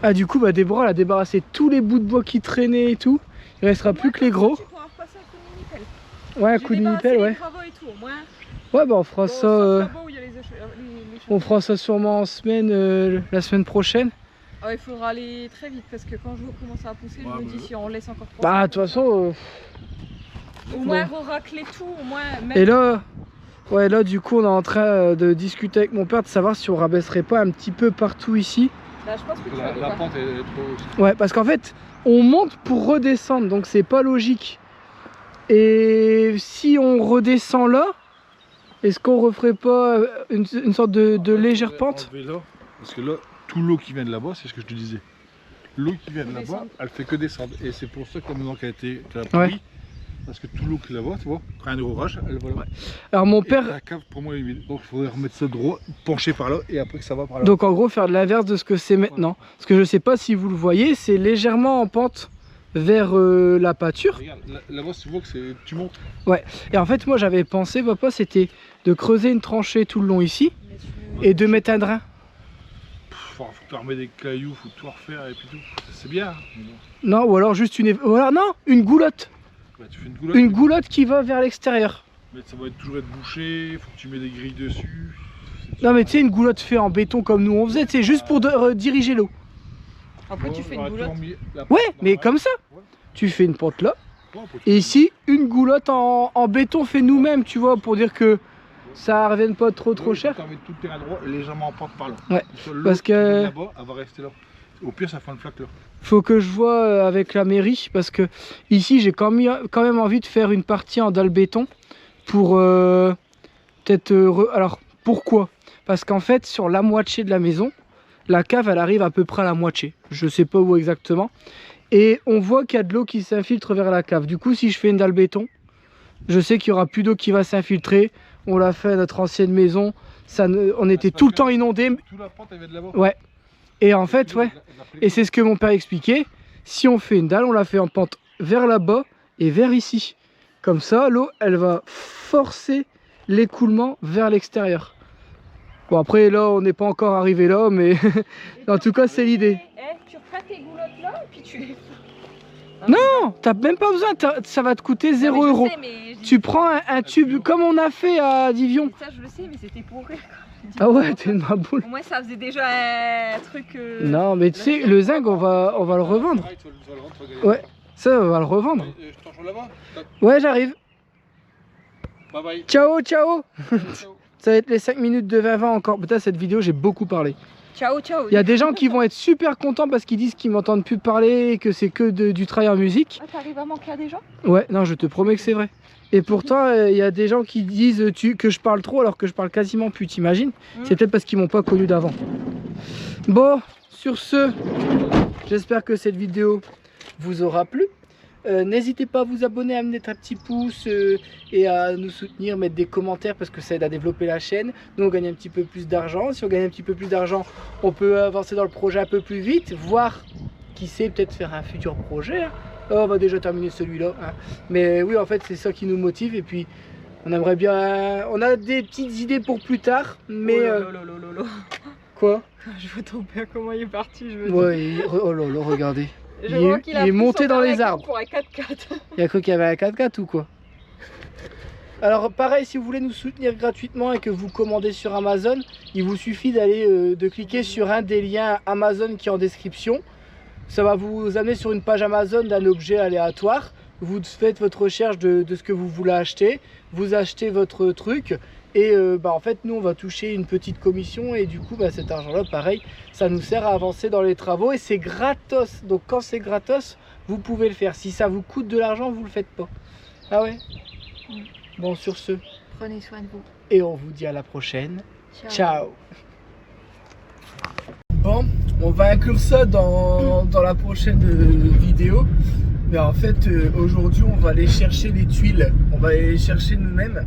Ah, du coup, bah, Déborah, elle a débarrassé tous les bouts de bois qui traînaient et tout. Il restera plus que les gros. Tu pourras repasser un coup de nickel. Ouais, un coup de nickel, ouais. Les travaux et tout, au moins. Ouais, bah, on fera Bon, ça. sauf là-bas où il y a les On fera ça sûrement en semaine, la semaine prochaine. Ah, il faudra aller très vite parce que quand je vois comment ça va pousser, Ouais, je me bah dis ouais. si on laisse encore 3 Bah, de toute façon. au moins racler tout, au moins. Même... Et là, ouais, là, du coup, on est en train de discuter avec mon père de savoir si on rabaisserait pas un petit peu partout ici. Là, je pense que tu vas La devoir. pente est trop. Ouais, parce qu'en fait, on monte pour redescendre, donc c'est pas logique. Et si on redescend là, est-ce qu'on referait pas une sorte de légère pente? Enlever là, parce que là, tout l'eau qui vient de là-bas, c'est ce que je te disais. L'eau qui vient de là-bas, Descendre. elle fait que descendre. Et c'est pour ça que maintenant qu'elle a été Ouais. pris, parce que tout l'eau qui est là-bas, tu vois, quand il y a un orage, elle va là-bas. Alors mon Et père, la cave, pour moi, elle est vide. Donc il faudrait remettre ça droit, pencher par là, et après que ça va par là. donc en gros faire l'inverse de ce que c'est maintenant. Parce que je sais pas si vous le voyez, c'est légèrement en pente vers la pâture. Regarde, là-bas, tu vois que tu montes. Et en fait, moi j'avais pensé, papa, c'était de creuser une tranchée tout le long ici Mais tu- et de mettre un drain. Faut que tu remettes des cailloux, faut tout refaire et puis tout. C'est bien. Mais bon. Non, ou alors juste une... Voilà, non, une goulotte. Bah, tu fais une goulotte. Une goulotte qui va vers l'extérieur. Mais ça va toujours être bouché, faut que tu mets des grilles dessus. Non mais tu sais, une goulotte faite en béton comme nous on faisait, c'est juste pour diriger l'eau. Après, tu fais une boulotte. Ouais, mais comme ça. Ouais. Tu fais une pente là. Et ici, une goulotte en béton fait nous-mêmes, tu vois, pour dire que ça revienne pas trop cher. Tu mets tout le terrain droit et légèrement en pente par là. Ouais, L'eau parce qui que- vient là-bas, elle va rester là. Au pire, ça fait une flaque là. Faut que je vois avec la mairie, parce que ici j'ai quand même envie de faire une partie en dalle béton pour peut-être... Alors, pourquoi? Parce qu'en fait, sur la moitié de la maison, la cave, elle arrive à peu près à la moitié. Je sais pas où exactement. Et on voit qu'il y a de l'eau qui s'infiltre vers la cave. Du coup, si je fais une dalle béton, Je sais qu'il y aura plus d'eau qui va s'infiltrer. On l'a fait à notre ancienne maison. On était tout le temps inondé. Tout la pente, elle vient de là-bas. Ouais. Et en fait, ouais. Et c'est ce que mon père expliquait. Si on fait une dalle, on la fait en pente vers là-bas et vers ici. Comme ça, l'eau, elle va forcer l'écoulement vers l'extérieur. Bon, après, là, on n'est pas encore arrivé là, mais en tout cas, c'est l'idée. Tu refais tes goulottes là, et puis tu... Non, t'as même pas besoin, ça va te coûter 0 €. Tu prends un tube comme on a fait à Divion. Ça, je le sais, mais c'était pour rire. Ah ouais, t'es une maboule. Au moins, ça faisait déjà un truc... Non, mais tu sais, le zinc, on va le revendre. Ouais, ça, on va le revendre. Je t'en rejoins là-bas. Ouais, j'arrive. Bye bye. Ciao, ciao. Ça va être les 5 minutes de 20-20 encore. Putain, cette vidéo, j'ai beaucoup parlé. Ciao, ciao. Il y a des gens qui vont être super contents parce qu'ils disent qu'ils m'entendent plus parler et que c'est que du travail en musique. Ah, t'arrives à manquer à des gens? Ouais, non, je te promets que c'est vrai. Et pourtant, il y a des gens qui disent que je parle trop alors que je parle quasiment plus, t'imagines? C'est peut-être parce qu'ils m'ont pas connu d'avant. Bon, sur ce, j'espère que cette vidéo vous aura plu. N'hésitez pas à vous abonner, à mettre un petit pouce et à nous soutenir, mettre des commentaires parce que ça aide à développer la chaîne. Nous on gagne un petit peu plus d'argent. Si on gagne un petit peu plus d'argent, on peut avancer dans le projet un peu plus vite, voire qui sait peut-être faire un futur projet. Hein. Oh, on va déjà terminer celui-là. Hein. Mais oui, en fait c'est ça qui nous motive et puis on aimerait bien... On a des petites idées pour plus tard, mais... Quoi? Je vois ton père comment il est parti, je veux ouais, oh là là, regardez. Il est monté dans les arbres. Pour un 4x4. Il a cru qu'il y avait un 4x4 ou quoi? Alors pareil, si vous voulez nous soutenir gratuitement et que vous commandez sur Amazon, il vous suffit de cliquer sur un des liens Amazon qui est en description. Ça va vous amener sur une page Amazon d'un objet aléatoire. Vous faites votre recherche de ce que vous voulez acheter. Vous achetez votre truc. Et en fait, nous, on va toucher une petite commission. Et du coup, cet argent-là, pareil, ça nous sert à avancer dans les travaux. Et c'est gratos. Donc quand c'est gratos, vous pouvez le faire. Si ça vous coûte de l'argent, vous le faites pas. Ah ouais? Bon, sur ce. Prenez soin de vous. Et on vous dit à la prochaine. Ciao. Ciao. Bon, on va inclure ça dans la prochaine vidéo. Mais en fait, aujourd'hui, on va aller chercher les tuiles. On va aller les chercher nous-mêmes.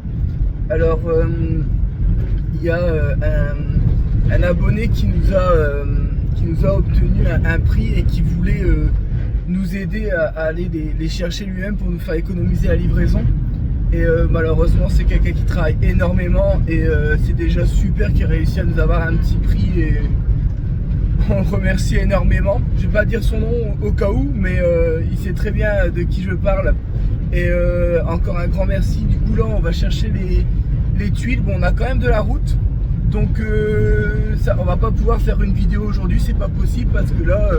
Alors, il y a un abonné qui nous a obtenu un prix et qui voulait nous aider à aller les chercher lui-même pour nous faire économiser la livraison. Et malheureusement, c'est quelqu'un qui travaille énormément et c'est déjà super qu'il ait réussi à nous avoir un petit prix et on le remercie énormément. Je vais pas dire son nom au cas où, mais il sait très bien de qui je parle. Et encore un grand merci. Du coup là on va chercher les tuiles. Bon, on a quand même de la route, donc on va pas pouvoir faire une vidéo aujourd'hui, c'est pas possible parce que là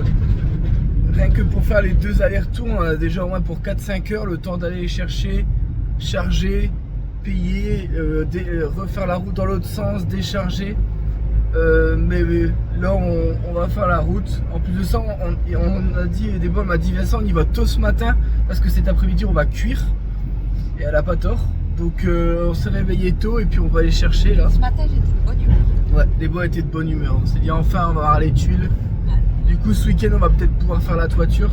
rien que pour faire les 2 allers-retours on a déjà au moins pour 4-5 heures le temps d'aller les chercher, charger, payer, refaire la route dans l'autre sens, décharger. Mais là on va faire la route. En plus de ça, on a dit, Déborah m'a dit Vincent, on y va tôt ce matin parce que cet après-midi on va cuire. Et elle a pas tort. Donc on s'est réveillé tôt et puis on va aller chercher là. Ce matin j'étais de bonne humeur. Ouais, Déborah était de bonne humeur. On s'est dit enfin on va avoir les tuiles. Du coup ce week-end on va peut-être pouvoir faire la toiture.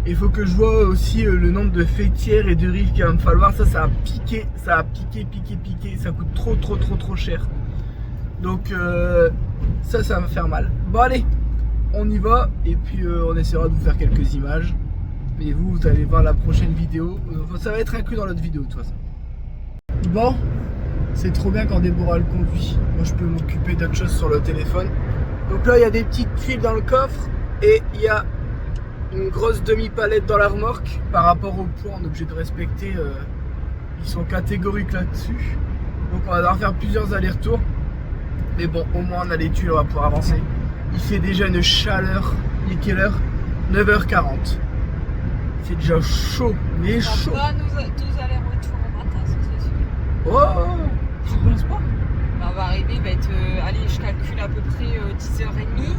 Il faut que je vois aussi le nombre de faîtières et de rives qu'il va me falloir. Ça va piquer, piquer. Ça coûte trop cher. Donc ça va me faire mal. Bon allez, on y va et puis on essaiera de vous faire quelques images. Et vous allez voir la prochaine vidéo. Ça va être inclus dans l'autre vidéo de toute façon. Bon, c'est trop bien quand Déborah le conduit. Moi je peux m'occuper d'autre chose sur le téléphone. Donc là il y a des petites tuiles dans le coffre et il y a une grosse demi-palette dans la remorque. Par rapport au poids, on est obligé de respecter. Ils sont catégoriques là-dessus. Donc on va devoir faire plusieurs allers-retours. Mais bon, au moins on a les tuiles, on va pouvoir avancer. Il fait déjà une chaleur. Il est quelle heure? 9h40. C'est déjà chaud, mais chaud. On va nous 2 allers-retours au matin, ça c'est sûr. Oh, tu penses pas? On va arriver, il va être, allez, je calcule à peu près 10h30.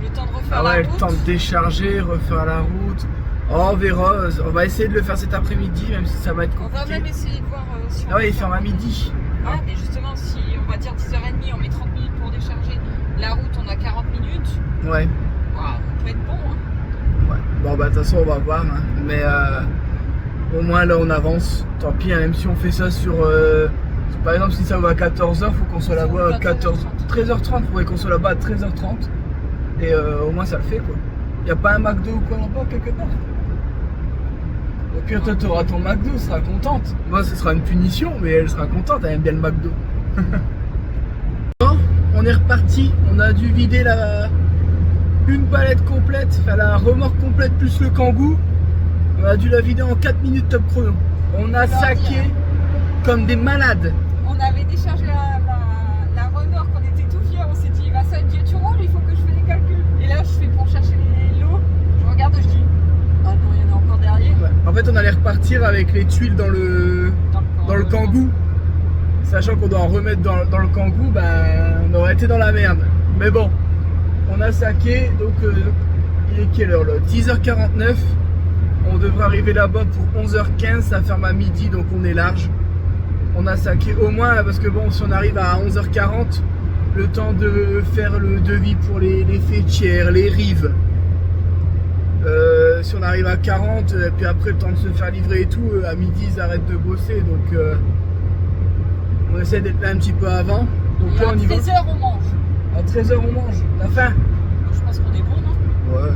Le temps de refaire la route. Le temps de décharger, refaire la route. Oh, on verra. On va essayer de le faire cet après-midi, même si ça va être compliqué. On va même essayer de voir si on ouais, il ferme à midi. Ouais, mais justement, si on va dire 10h30, on met 30 minutes pour décharger. La route, on a 40 minutes. Ouais. Wow, on peut être bon. Hein. Ouais. Bon, de toute façon, on va voir. Hein. Mais Au moins là on avance. Tant pis, hein, même si on fait ça sur... par exemple si ça va à 14h, faut qu'on soit là-bas à 13h30. Faudrait qu'on soit là-bas à 13h30. Et au moins ça le fait quoi. Y a pas un McDo ou quoi là-bas quelque part? Au pire toi t'auras ton McDo, elle sera contente. Moi ce sera une punition, mais elle sera contente, elle aime bien le McDo. Bon, on est reparti, on a dû vider une palette complète, enfin la remorque complète plus le kangou. On a dû la vider en 4 minutes top chrono. On a saqué comme des malades. On avait déchargé la remorque, on était tout fiers, on s'est dit Vincent, tu roules, il faut que je fasse les calculs. Et là je fais pour chercher les lots, je regarde, je dis ah non, il y en a encore derrière. Ouais. En fait on allait repartir avec les tuiles dans le kangou. Sachant qu'on doit en remettre dans le kangou, ben, on aurait été dans la merde. Mais bon, on a saqué, donc il est quelle heure là? 10h49. On devrait arriver là-bas pour 11h15, ça ferme à midi, donc on est large. On a saqué au moins, parce que bon, si on arrive à 11h40, le temps de faire le devis pour les faîtières, les rives. Si on arrive à 40, et puis après le temps de se faire livrer et tout, à midi ils arrêtent de bosser, donc on essaie d'être là un petit peu avant. Donc et là à on y va. 13h on mange. À 13h on mange, t'as faim? Je pense qu'on est bon, non? Ouais.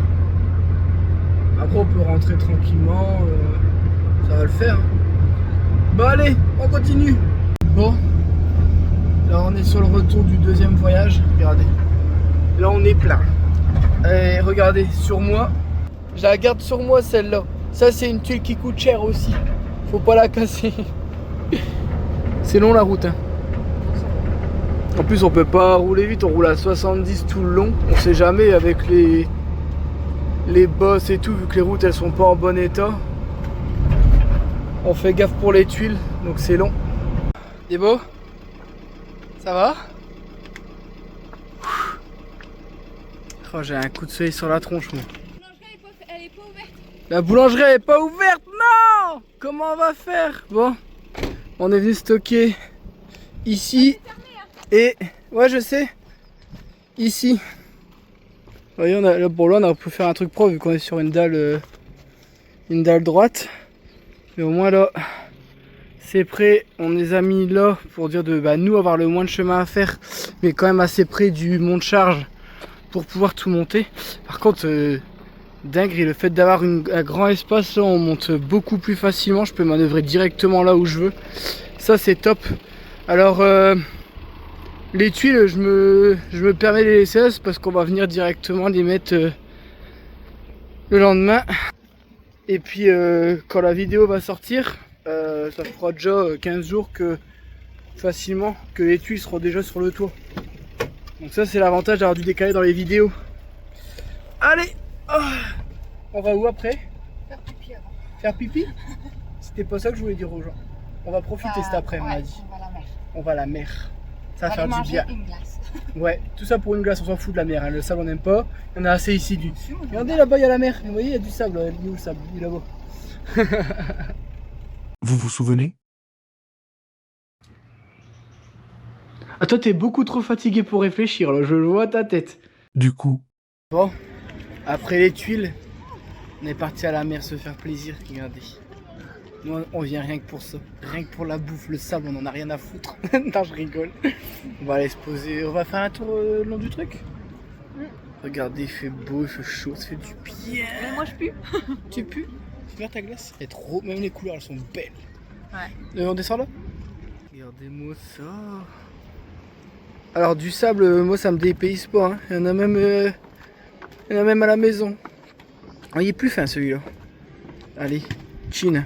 Après on peut rentrer tranquillement, ça va le faire. Bon allez, on continue. Bon, là on est sur le retour du deuxième voyage, regardez. Là on est plein. Et regardez, sur moi, je la garde sur moi celle-là. Ça c'est une tuile qui coûte cher aussi. Faut pas la casser. C'est long la route hein. En plus on peut pas rouler vite, on roule à 70 tout le long. On sait jamais avec les bosses et tout, vu que les routes elles sont pas en bon état. On fait gaffe pour les tuiles, donc c'est long. C'est beau? Ça va? Oh, j'ai un coup de soleil sur la tronche moi. Elle est pas ouverte. La boulangerie elle est pas ouverte, non! Comment on va faire? Bon, on est venu stocker ici et... Ouais je sais, ici. Vous voyez, là, bon, là on aurait pu faire un truc pro vu qu'on est sur une dalle droite. Mais au moins là, c'est prêt. On les a mis là pour dire de nous avoir le moins de chemin à faire, mais quand même assez près du mont de charge pour pouvoir tout monter. Par contre, dinguerie, le fait d'avoir un grand espace là, on monte beaucoup plus facilement. Je peux manœuvrer directement là où je veux. Ça c'est top. Alors les tuiles, je me permets de les laisser là, parce qu'on va venir directement les mettre le lendemain. Et puis quand la vidéo va sortir, ça fera déjà 15 jours que facilement que les tuiles seront déjà sur le toit. Donc ça c'est l'avantage d'avoir dû décaler dans les vidéos. Allez, on va où après? Faire pipi avant. Faire pipi? C'était pas ça que je voulais dire aux gens. On va profiter cet après-midi, on m'a dit. On va à la mer. On va à la mer. Ça va On faire va du manger bien. une glace. Ouais, tout ça pour une glace, on s'en fout de la mer. Hein. Le sable on n'aime pas. Il y en a assez ici du. Regardez là-bas, il y a la mer. Vous voyez, il y a du sable. Il est où le sable? Il est là-bas. Vous vous souvenez? Ah, toi, t'es beaucoup trop fatigué pour réfléchir, là. Je le vois à ta tête. Du coup, Bon, après les tuiles, on est parti à la mer se faire plaisir. Regardez. Nous, on vient rien que pour ça. Rien que pour la bouffe, le sable, on en a rien à foutre. Non, je rigole. On va aller se poser. On va faire un tour le long du truc. Regardez, il fait beau, il fait chaud, ça fait du bien. Mais moi je pue. Tu pues? Fais voir ta glace. Elle est trop. Même les couleurs, elles sont belles. Ouais. On descend là? Regardez-moi ça. Alors, du sable, moi, ça me dépayse pas. Hein. Il y en a même à la maison. Oh, il est plus fin celui-là. Allez, Chine.